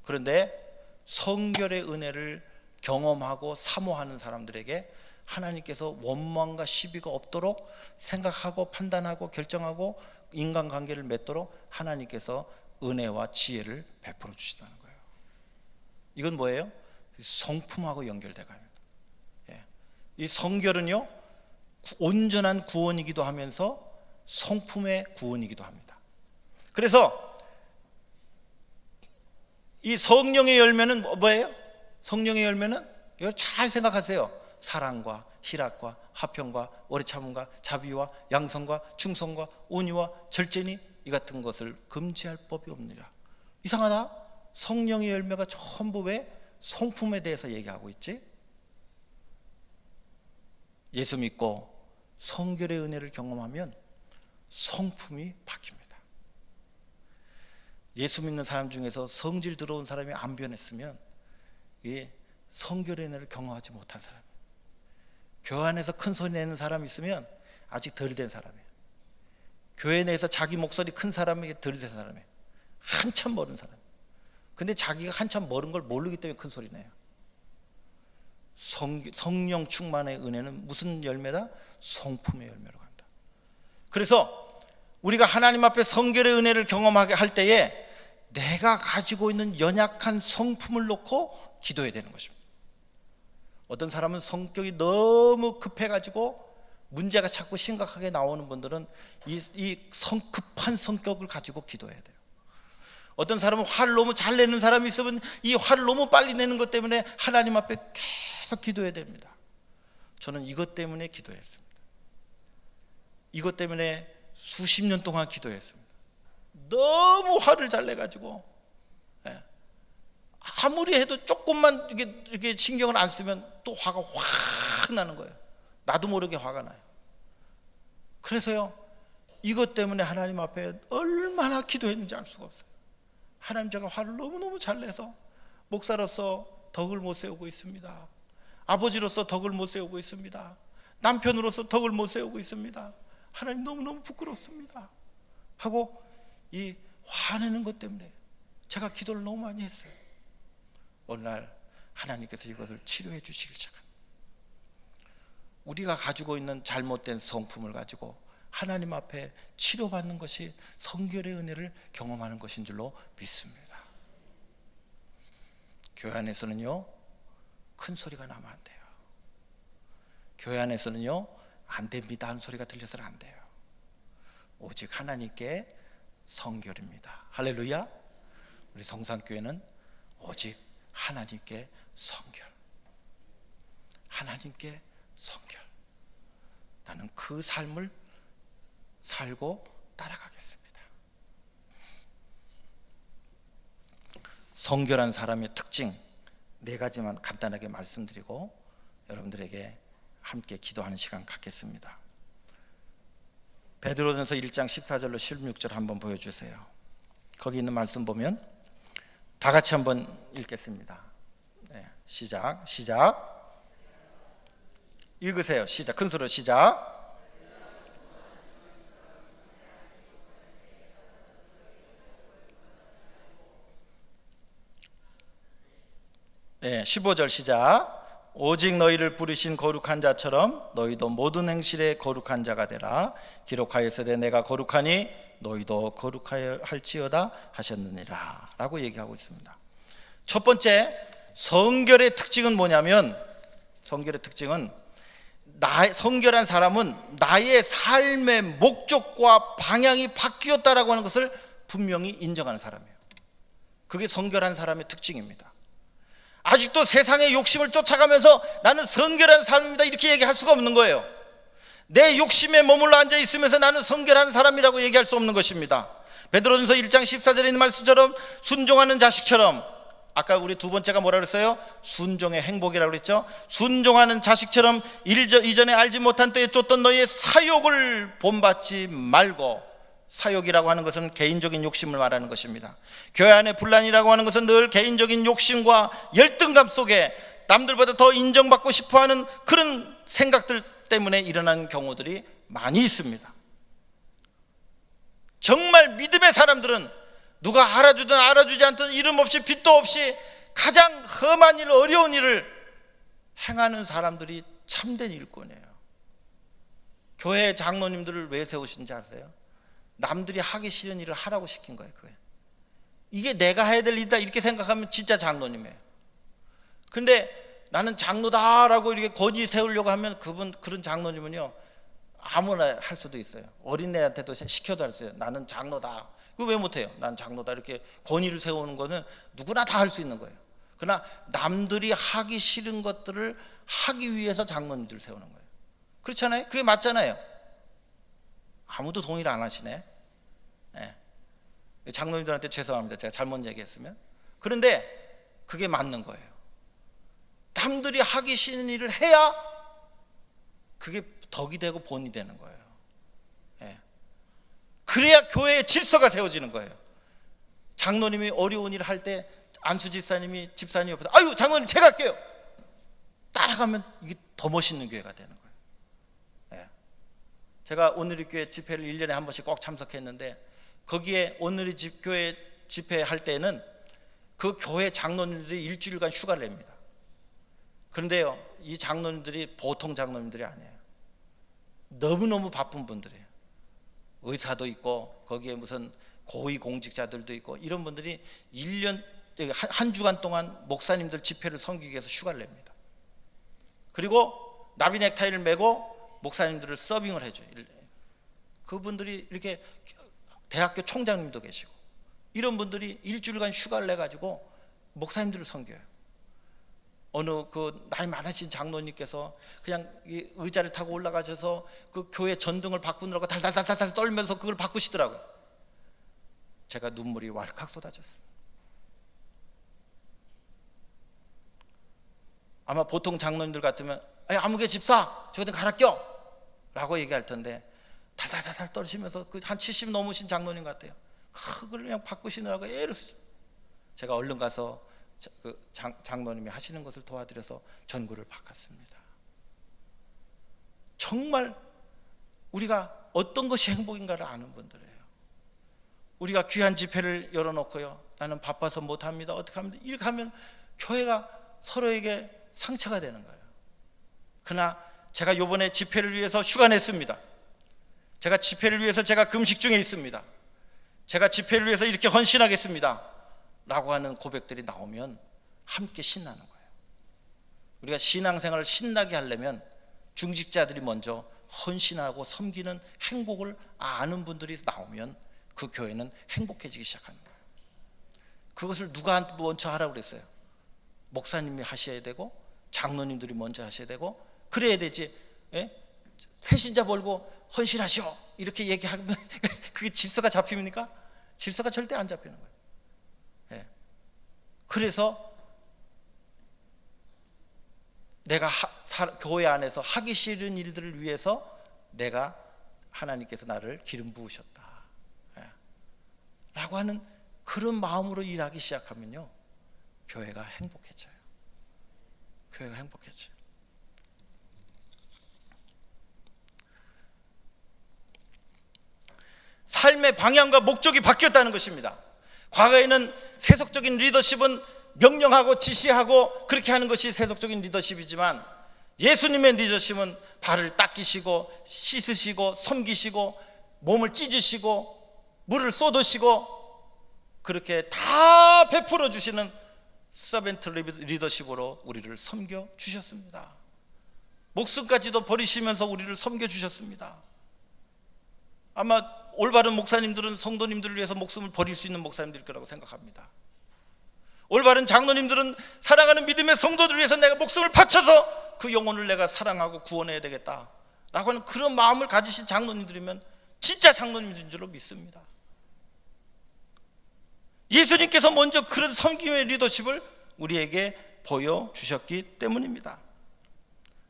Speaker 1: 그런데 성결의 은혜를 경험하고 사모하는 사람들에게 하나님께서 원망과 시비가 없도록 생각하고 판단하고 결정하고 인간관계를 맺도록 하나님께서 은혜와 지혜를 베풀어 주시다는 거예요. 이건 뭐예요? 성품하고 연결돼 갑니다. 이 성결은요, 온전한 구원이기도 하면서 성품의 구원이기도 합니다. 그래서 이 성령의 열매는 뭐예요? 성령의 열매는, 이거 잘 생각하세요. 사랑과 희락과 화평과 오래 참음과 자비와 양성과 충성과 온유와 절제니 이 같은 것을 금지할 법이 없느니라. 이상하다. 성령의 열매가 전부 왜 성품에 대해서 얘기하고 있지? 예수 믿고 성결의 은혜를 경험하면 성품이 바뀝니다. 예수 믿는 사람 중에서 성질 들어온 사람이 안 변했으면 이 성결의 은혜를 경험하지 못한 사람이에요. 교회 안에서 큰 소리 내는 사람이 있으면 아직 덜 된 사람이에요. 교회 내에서 자기 목소리 큰 사람에게 덜 된 사람이에요. 한참 멀은 사람. 근데 자기가 한참 멀은 걸 모르기 때문에 큰 소리 내요. 성령 충만의 은혜는 무슨 열매다? 성품의 열매로 간다. 그래서 우리가 하나님 앞에 성결의 은혜를 경험하게 할 때에 내가 가지고 있는 연약한 성품을 놓고 기도해야 되는 것입니다. 어떤 사람은 성격이 너무 급해가지고 문제가 자꾸 심각하게 나오는 분들은 이 급한 성격을 가지고 기도해야 돼요. 어떤 사람은 화를 너무 잘 내는 사람이 있으면 이 화를 너무 빨리 내는 것 때문에 하나님 앞에 계속 기도해야 됩니다. 저는 이것 때문에 기도했습니다. 이것 때문에 수십 년 동안 기도했습니다. 너무 화를 잘 내가지고 아무리 해도 조금만 이렇게 신경을 안 쓰면 또 화가 확 나는 거예요. 나도 모르게 화가 나요. 그래서요, 이것 때문에 하나님 앞에 얼마나 기도했는지 알 수가 없어요. 하나님, 제가 화를 너무너무 잘 내서 목사로서 덕을 못 세우고 있습니다. 아버지로서 덕을 못 세우고 있습니다. 남편으로서 덕을 못 세우고 있습니다. 하나님, 너무너무 부끄럽습니다 하고 이 화내는 것 때문에 제가 기도를 너무 많이 했어요. 어느 날 하나님께서 이것을 치료해 주시길 바랍니다. 우리가 가지고 있는 잘못된 성품을 가지고 하나님 앞에 치료받는 것이 성결의 은혜를 경험하는 것인 줄로 믿습니다. 교회 안에서는요, 큰 소리가 나면 안 돼요. 교회 안에서는요, 안 됩니다 하는 소리가 들려서는 안 돼요. 오직 하나님께 성결입니다. 할렐루야. 우리 성산교회는 오직 하나님께 성결, 하나님께 성결. 나는 그 삶을 살고 따라가겠습니다. 성결한 사람의 특징 4가지만 간단하게 말씀드리고 여러분들에게 함께 기도하는 시간 갖겠습니다. 베드로전서 1장 14절로 16절 한번 보여주세요. 거기 있는 말씀 보면 다 같이 한번 읽겠습니다. 네, 시작. 읽으세요. 시작. 큰 소리로 시작. 네, 15절 시작. 오직 너희를 부르신 거룩한 자처럼 너희도 모든 행실에 거룩한 자가 되라. 기록하였으되 내가 거룩하니 너희도 거룩하여 할지어다 하셨느니라 라고 얘기하고 있습니다. 첫 번째, 성결의 특징은 뭐냐면, 성결의 특징은 성결한 사람은 나의 삶의 목적과 방향이 바뀌었다라고 하는 것을 분명히 인정하는 사람이에요. 그게 성결한 사람의 특징입니다. 아직도 세상의 욕심을 쫓아가면서 나는 성결한 사람입니다 이렇게 얘기할 수가 없는 거예요. 내 욕심에 머물러 앉아 있으면서 나는 성결한 사람이라고 얘기할 수 없는 것입니다. 베드로전서 1장 14절에 있는 말씀처럼 순종하는 자식처럼, 아까 우리 두 번째가 뭐라 그랬어요? 순종의 행복이라고 그랬죠. 순종하는 자식처럼 이전에 알지 못한 때에 쫓던 너희의 사욕을 본받지 말고, 사욕이라고 하는 것은 개인적인 욕심을 말하는 것입니다. 교회 안에 분란이라고 하는 것은 늘 개인적인 욕심과 열등감 속에 남들보다 더 인정받고 싶어하는 그런 생각들 때문에 일어나는 경우들이 많이 있습니다. 정말 믿음의 사람들은 누가 알아주든 알아주지 않든 이름 없이 빚도 없이 가장 험한 일, 어려운 일을 행하는 사람들이 참된 일꾼이에요. 교회 장로님들을 왜 세우신지 아세요? 남들이 하기 싫은 일을 하라고 시킨 거예요. 그게. 이게 내가 해야 될 일이다 이렇게 생각하면 진짜 장로님이에요. 근데 나는 장로다라고 이렇게 권위 세우려고 하면 그런 장로님은요, 아무나 할 수도 있어요. 어린애한테도 시켜도 할 수 있어요. 나는 장로다. 그거 왜 못해요? 나는 장로다 이렇게 권위를 세우는 거는 누구나 다 할 수 있는 거예요. 그러나 남들이 하기 싫은 것들을 하기 위해서 장로님들을 세우는 거예요. 그렇잖아요? 그게 맞잖아요. 아무도 동의를 안 하시네. 네. 장로님들한테 죄송합니다. 제가 잘못 얘기했으면. 그런데 그게 맞는 거예요. 남들이 하기 싫은 일을 해야 그게 덕이 되고 본이 되는 거예요. 네. 그래야 교회의 질서가 세워지는 거예요. 장로님이 어려운 일을 할 때 안수 집사님 옆에서 아유 장로님 제가 할게요 따라가면 이게 더 멋있는 교회가 되는 거예요. 네. 제가 오늘의 교회 집회를 1년에 한 번씩 꼭 참석했는데, 거기에 오늘의 교회 집회할 때는 그 교회 장로님들이 일주일간 휴가를 냅니다. 그런데요, 이 장로님들이 보통 장로님들이 아니에요. 너무너무 바쁜 분들이에요. 의사도 있고 거기에 무슨 고위공직자들도 있고, 이런 분들이 1년 한 주간 동안 목사님들 집회를 섬기기 위해서 휴가를 냅니다. 그리고 나비 넥타이를 메고 목사님들을 서빙을 해줘요. 그분들이 이렇게 대학교 총장님도 계시고 이런 분들이 일주일간 휴가를 내가지고 목사님들을 섬겨요. 어느 그 나이 많으신 장로님께서 그냥 이 의자를 타고 올라가셔서 그 교회 전등을 바꾸느라고 달달달달 떨면서 그걸 바꾸시더라고요. 제가 눈물이 왈칵 쏟아졌습니다. 아마 보통 장로님들 같으면 아무개 집사 저거 좀 갈아 껴 라고 얘기할 텐데, 달달달달 떨시면서 그 한 70 넘으신 장로님 같아요. 그걸 그냥 바꾸시느라고 애를 쓰죠. 제가 얼른 가서 그 장로님이 하시는 것을 도와드려서 전구를 바꿨습니다. 정말 우리가 어떤 것이 행복인가를 아는 분들이에요. 우리가 귀한 집회를 열어놓고요, 나는 바빠서 못합니다 어떻게 합니다 이렇게 하면 교회가 서로에게 상처가 되는 거예요. 그러나 제가 요번에 집회를 위해서 휴가 냈습니다. 제가 집회를 위해서 제가 금식 중에 있습니다. 제가 집회를 위해서 이렇게 헌신하겠습니다 라고 하는 고백들이 나오면 함께 신나는 거예요. 우리가 신앙생활을 신나게 하려면 중직자들이 먼저 헌신하고 섬기는 행복을 아는 분들이 나오면 그 교회는 행복해지기 시작하는 거예요. 그것을 누가 먼저 하라고 그랬어요? 목사님이 하셔야 되고 장로님들이 먼저 하셔야 되고 그래야 되지. 예? 새신자 벌고 헌신하시오 이렇게 얘기하면 그게 질서가 잡힙니까? 질서가 절대 안 잡히는 거예요. 예. 그래서 내가 교회 안에서 하기 싫은 일들을 위해서 내가 하나님께서 나를 기름 부으셨다 라고 하는 그런 마음으로 일하기 시작하면요, 교회가 행복해져요. 교회가 행복해져요. 삶의 방향과 목적이 바뀌었다는 것입니다. 과거에는 세속적인 리더십은 명령하고 지시하고 그렇게 하는 것이 세속적인 리더십이지만, 예수님의 리더십은 발을 닦이시고 씻으시고 섬기시고 몸을 찢으시고 물을 쏟으시고 그렇게 다 베풀어 주시는 서벤트 리더십으로 우리를 섬겨 주셨습니다. 목숨까지도 버리시면서 우리를 섬겨 주셨습니다. 아마 올바른 목사님들은 성도님들을 위해서 목숨을 버릴 수 있는 목사님들일 거라고 생각합니다. 올바른 장로님들은 사랑하는 믿음의 성도들을 위해서 내가 목숨을 바쳐서 그 영혼을 내가 사랑하고 구원해야 되겠다라고 하는 그런 마음을 가지신 장로님들이면 진짜 장로님들인 줄로 믿습니다. 예수님께서 먼저 그런 섬김의 리더십을 우리에게 보여주셨기 때문입니다.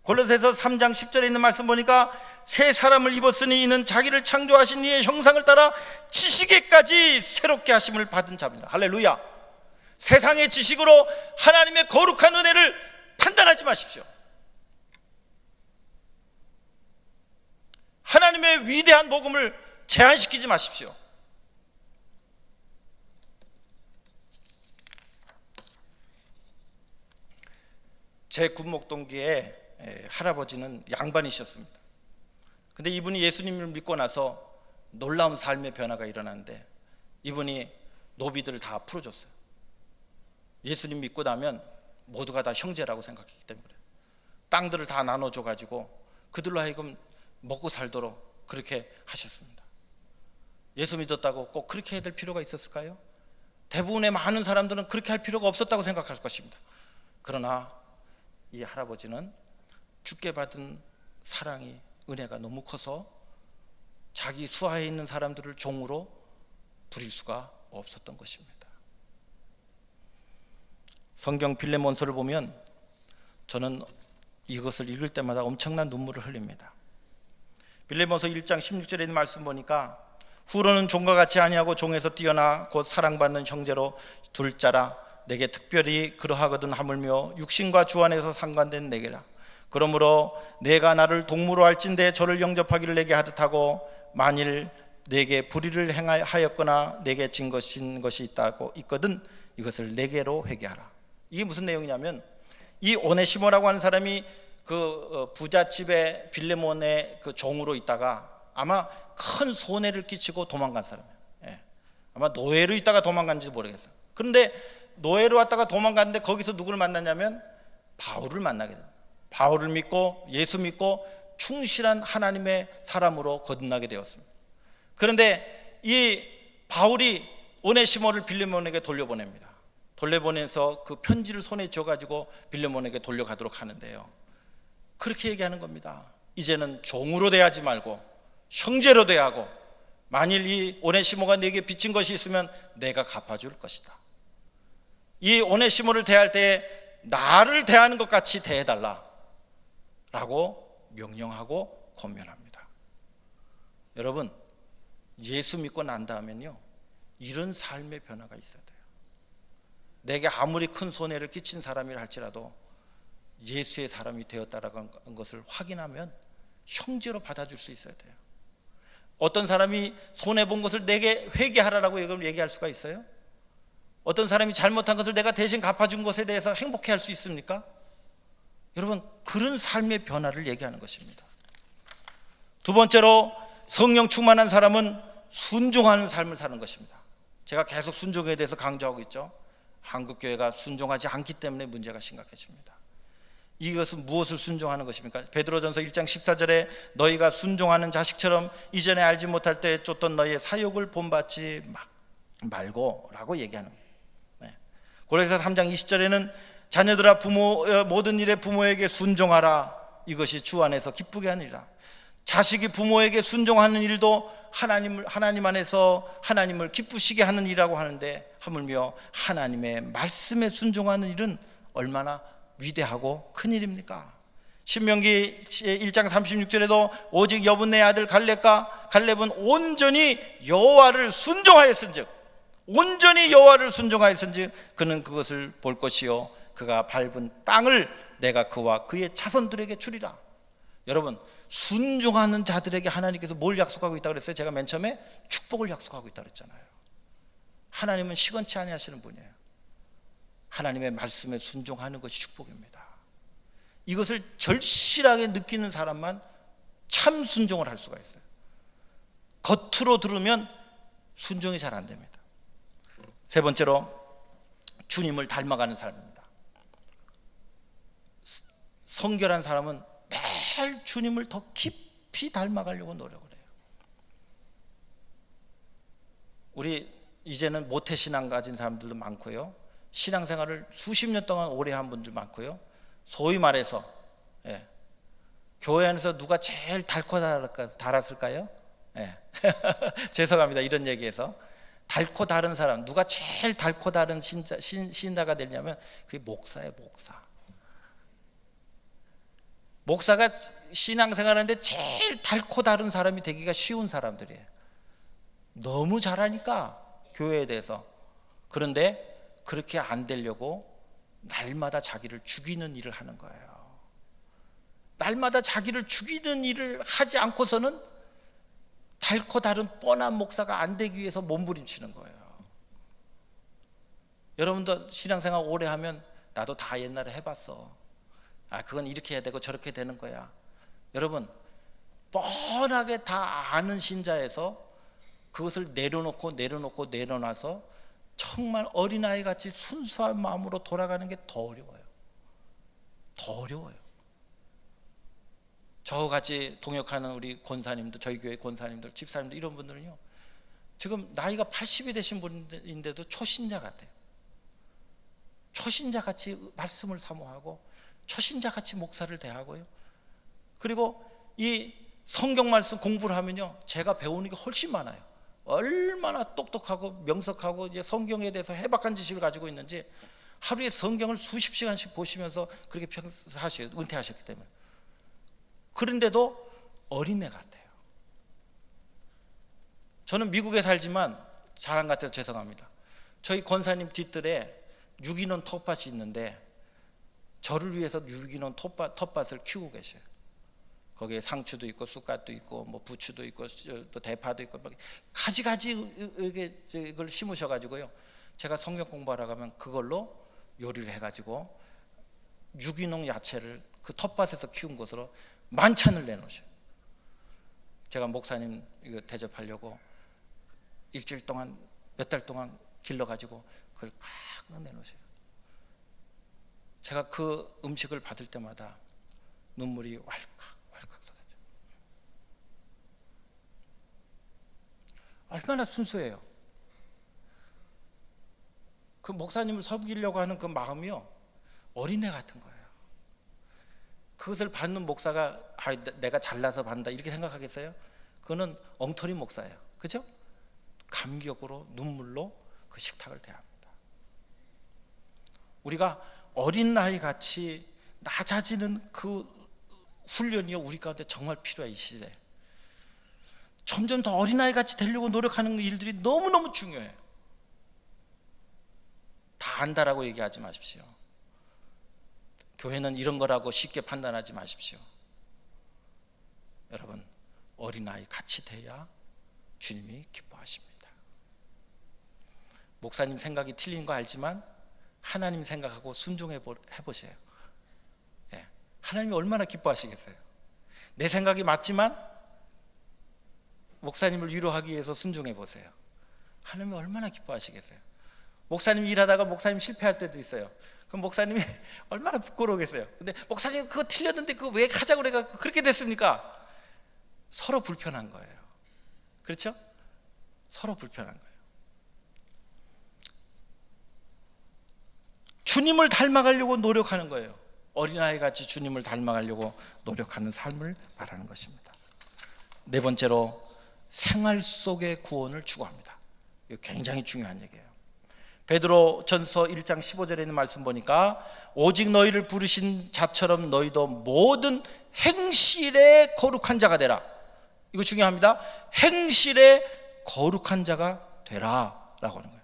Speaker 1: 골로새서 3장 10절에 있는 말씀 보니까 새 사람을 입었으니 이는 자기를 창조하신 이의 형상을 따라 지식에까지 새롭게 하심을 받은 자입니다. 할렐루야. 세상의 지식으로 하나님의 거룩한 은혜를 판단하지 마십시오. 하나님의 위대한 복음을 제한시키지 마십시오. 제 군목동기에 할아버지는 양반이셨습니다. 근데 이분이 예수님을 믿고 나서 놀라운 삶의 변화가 일어났는데, 이분이 노비들을 다 풀어줬어요. 예수님 믿고 나면 모두가 다 형제라고 생각했기 때문에 땅들을 다 나눠줘가지고 그들로 하여금 먹고 살도록 그렇게 하셨습니다. 예수 믿었다고 꼭 그렇게 해야 될 필요가 있었을까요? 대부분의 많은 사람들은 그렇게 할 필요가 없었다고 생각할 것입니다. 그러나 이 할아버지는 주께 받은 사랑이, 은혜가 너무 커서 자기 수하에 있는 사람들을 종으로 부릴 수가 없었던 것입니다. 성경 빌레몬서를 보면 저는 이것을 읽을 때마다 엄청난 눈물을 흘립니다. 빌레몬서 1장 16절에 있는 말씀 보니까 후로는 종과 같이 아니하고 종에서 뛰어나 곧 사랑받는 형제로 둘 자라. 내게 특별히 그러하거든 하물며 육신과 주 안에서 상관된 내게라. 그러므로 내가 나를 동무로 할진대 저를 영접하기를 내게 하듯하고, 만일 내게 불의를 행하였거나 내게 진 것이 있거든 이것을 내게로 회개하라. 이게 무슨 내용이냐면, 이 오네시모라고 하는 사람이 그 부잣집의 빌레몬의 그 종으로 있다가 아마 큰 손해를 끼치고 도망간 사람이에요. 예. 아마 노예로 있다가 도망간지 모르겠어요. 그런데 노예로 왔다가 도망갔는데 거기서 누구를 만났냐면 바울을 만나게 됩니다. 바울을 믿고 예수 믿고 충실한 하나님의 사람으로 거듭나게 되었습니다. 그런데 이 바울이 오네시모를 빌레몬에게 돌려보냅니다. 돌려보내서 그 편지를 손에 쥐어가지고 빌레몬에게 돌려가도록 하는데요, 그렇게 얘기하는 겁니다. 이제는 종으로 대하지 말고 형제로 대하고, 만일 이 오네시모가 내게 빚진 것이 있으면 내가 갚아줄 것이다. 이 오네시모를 대할 때 나를 대하는 것 같이 대해달라 라고 명령하고 권면합니다. 여러분, 예수 믿고 난 다음엔요, 이런 삶의 변화가 있어야 돼요. 내게 아무리 큰 손해를 끼친 사람이라 할지라도 예수의 사람이 되었다라는 것을 확인하면 형제로 받아줄 수 있어야 돼요. 어떤 사람이 손해본 것을 내게 회개하라라고 얘기할 수가 있어요? 어떤 사람이 잘못한 것을 내가 대신 갚아준 것에 대해서 행복해할 수 있습니까? 여러분, 그런 삶의 변화를 얘기하는 것입니다. 두 번째로, 성령 충만한 사람은 순종하는 삶을 사는 것입니다. 제가 계속 순종에 대해서 강조하고 있죠. 한국교회가 순종하지 않기 때문에 문제가 심각해집니다. 이것은 무엇을 순종하는 것입니까? 베드로전서 1장 14절에 너희가 순종하는 자식처럼 이전에 알지 못할 때 쫓던 너희의 사욕을 본받지 말고 라고 얘기하는 거예요. 네. 고린도서 3장 20절에는 자녀들아 모든 일에 부모에게 순종하라. 이것이 주 안에서 기쁘게 하는 일이라. 자식이 부모에게 순종하는 일도 하나님 안에서 하나님을 기쁘시게 하는 일이라고 하는데, 하물며 하나님의 말씀에 순종하는 일은 얼마나 위대하고 큰 일입니까? 신명기 1장 36절에도 오직 여분네 아들 갈렙은 온전히 여호와를 순종하였은즉, 온전히 여호와를 순종하였은즉 그는 그것을 볼 것이요 그가 밟은 땅을 내가 그와 그의 자손들에게 주리라. 여러분, 순종하는 자들에게 하나님께서 뭘 약속하고 있다고 그랬어요? 제가 맨 처음에 축복을 약속하고 있다고 그랬잖아요. 하나님은 시건치 아니하시는 분이에요. 하나님의 말씀에 순종하는 것이 축복입니다. 이것을 절실하게 느끼는 사람만 참 순종을 할 수가 있어요. 겉으로 들으면 순종이 잘 안 됩니다. 세 번째로, 주님을 닮아가는 삶입니다. 성결한 사람은 늘 주님을 더 깊이 닮아가려고 노력을 해요. 우리 이제는 모태신앙 가진 사람들도 많고요, 신앙생활을 수십 년 동안 오래 한 분들 많고요, 소위 말해서 교회 안에서 누가 제일 닳고 달았을까요? 죄송합니다, 이런 얘기해서. 닳고 다른 사람, 누가 제일 닳고 다른 신자가 되냐면 그게 목사예요. 목사가 신앙생활하는데 제일 닳고 다른 사람이 되기가 쉬운 사람들이에요. 너무 잘하니까 교회에 대해서. 그런데 그렇게 안 되려고 날마다 자기를 죽이는 일을 하는 거예요. 날마다 자기를 죽이는 일을 하지 않고서는 닳고 다른 뻔한 목사가 안 되기 위해서 몸부림치는 거예요. 여러분도 신앙생활 오래 하면 나도 다 옛날에 해봤어. 그건 이렇게 해야 되고 저렇게 되는 거야. 여러분, 뻔하게 다 아는 신자에서 그것을 내려놔서 정말 어린아이 같이 순수한 마음으로 돌아가는 게 더 어려워요. 저같이 동역하는 우리 권사님들, 저희 교회 권사님들, 집사님들, 이런 분들은요, 지금 나이가 80이 되신 분인데도 초신자 같아요. 초신자같이 말씀을 사모하고 초신자같이 목사를 대하고요. 그리고 이 성경 말씀 공부를 하면요, 제가 배우는 게 훨씬 많아요. 얼마나 똑똑하고 명석하고 이제 성경에 대해서 해박한 지식을 가지고 있는지, 하루에 성경을 수십 시간씩 보시면서 그렇게 하셔요. 은퇴하셨기 때문에. 그런데도 어린애 같아요. 저는 미국에 살지만 자랑 같아서 죄송합니다. 저희 권사님 뒤뜰에 유기농 텃밭이 있는데 저를 위해서 유기농 텃밭을 키우고 계셔요. 거기에 상추도 있고 쑥갓도 있고 뭐 부추도 있고 또 대파도 있고 가지가지 이걸 심으셔가지고요, 제가 성경 공부하러 가면 그걸로 요리를 해가지고 유기농 야채를 그 텃밭에서 키운 것으로 만찬을 내놓으셔요. 제가 목사님 이거 대접하려고 일주일 동안, 몇 달 동안 길러가지고 그걸 칵 내놓으셔요. 제가 그 음식을 받을 때마다 눈물이 왈칵 쏟아져. 얼마나 순수해요. 그 목사님을 섬기려고 하는 그 마음이요, 어린애 같은 거예요. 그것을 받는 목사가 내가 잘나서 받는다 이렇게 생각하겠어요? 그거는 엉터리 목사예요. 그죠? 감격으로 눈물로 그 식탁을 대합니다. 우리가 어린 나이 같이 낮아지는 그 훈련이요, 우리 가운데 정말 필요해. 이 시대에 점점 더 어린아이 같이 되려고 노력하는 일들이 너무너무 중요해요. 다 안다라고 얘기하지 마십시오. 교회는 이런 거라고 쉽게 판단하지 마십시오. 여러분, 어린아이 같이 돼야 주님이 기뻐하십니다. 목사님 생각이 틀린 거 알지만 하나님 생각하고 순종해 보세요. 하나님이 얼마나 기뻐하시겠어요? 내 생각이 맞지만 목사님을 위로하기 위해서 순종해 보세요. 하나님이 얼마나 기뻐하시겠어요? 목사님 일하다가 목사님 실패할 때도 있어요. 그럼 목사님이 얼마나 부끄러우겠어요. 근데 목사님 그거 틀렸는데 그거 왜 하자고 그래가 그렇게 됐습니까? 서로 불편한 거예요. 그렇죠? 서로 불편한 거예요. 주님을 닮아가려고 노력하는 거예요. 어린아이 같이 주님을 닮아가려고 노력하는 삶을 말하는 것입니다. 네 번째로, 생활 속의 구원을 추구합니다. 이거 굉장히 중요한 얘기예요. 베드로전서 1장 15절에 있는 말씀 보니까, 오직 너희를 부르신 자처럼 너희도 모든 행실에 거룩한 자가 되라. 이거 중요합니다. 행실에 거룩한 자가 되라 라고 하는 거예요.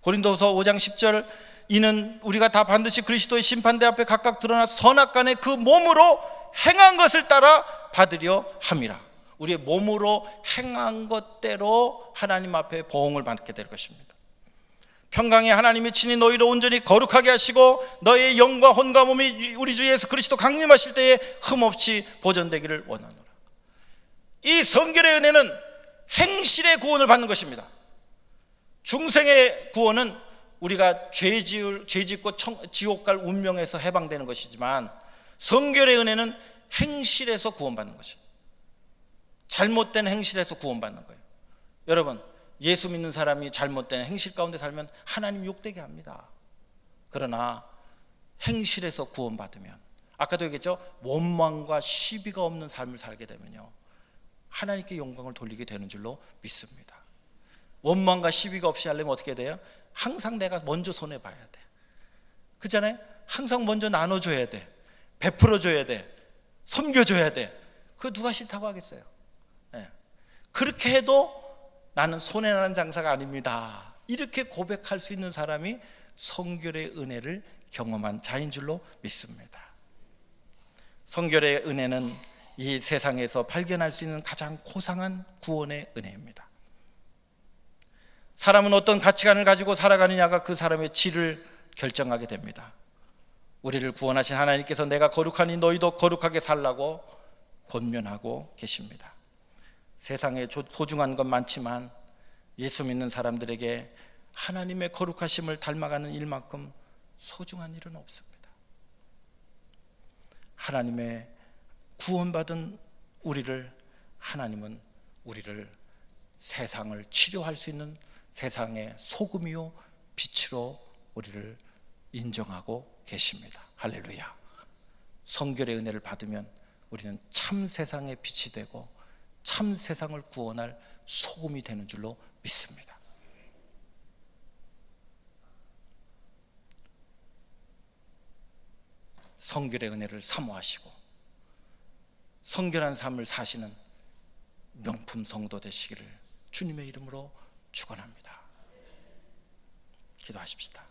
Speaker 1: 고린도서 5장 10절, 이는 우리가 다 반드시 그리스도의 심판대 앞에 각각 드러나 선악간에 그 몸으로 행한 것을 따라 받으려 함이라. 우리의 몸으로 행한 것대로 하나님 앞에 보응을 받게 될 것입니다. 평강의 하나님이 친히 너희를 온전히 거룩하게 하시고 너희의 영과 혼과 몸이 우리 주 예수 그리스도 강림하실 때에 흠없이 보존되기를 원하노라. 이 성결의 은혜는 행실의 구원을 받는 것입니다. 중생의 구원은 우리가 죄 짓고 지옥 갈 운명에서 해방되는 것이지만, 성결의 은혜는 행실에서 구원받는 것입니다. 잘못된 행실에서 구원받는 거예요. 여러분, 예수 믿는 사람이 잘못된 행실 가운데 살면 하나님 욕되게 합니다. 그러나 행실에서 구원받으면, 아까도 얘기했죠, 원망과 시비가 없는 삶을 살게 되면요, 하나님께 영광을 돌리게 되는 줄로 믿습니다. 원망과 시비가 없이 하려면 어떻게 돼요? 항상 내가 먼저 손해봐야 돼. 그렇잖아요? 항상 먼저 나눠줘야 돼, 베풀어줘야 돼, 섬겨줘야 돼. 그거 누가 싫다고 하겠어요? 네. 그렇게 해도 나는 손해나는 장사가 아닙니다, 이렇게 고백할 수 있는 사람이 성결의 은혜를 경험한 자인 줄로 믿습니다. 성결의 은혜는 이 세상에서 발견할 수 있는 가장 고상한 구원의 은혜입니다. 사람은 어떤 가치관을 가지고 살아가느냐가 그 사람의 질을 결정하게 됩니다. 우리를 구원하신 하나님께서 내가 거룩하니 너희도 거룩하게 살라고 권면하고 계십니다. 세상에 소중한 건 많지만 예수 믿는 사람들에게 하나님의 거룩하심을 닮아가는 일만큼 소중한 일은 없습니다. 하나님의 구원받은 하나님은 우리를 세상을 치료할 수 있는 세상의 소금이요 빛으로 우리를 인정하고 계십니다. 할렐루야. 성결의 은혜를 받으면 우리는 참 세상의 빛이 되고 참 세상을 구원할 소금이 되는 줄로 믿습니다. 성결의 은혜를 사모하시고 성결한 삶을 사시는 명품 성도 되시기를 주님의 이름으로 축원합니다. 기도하십시다.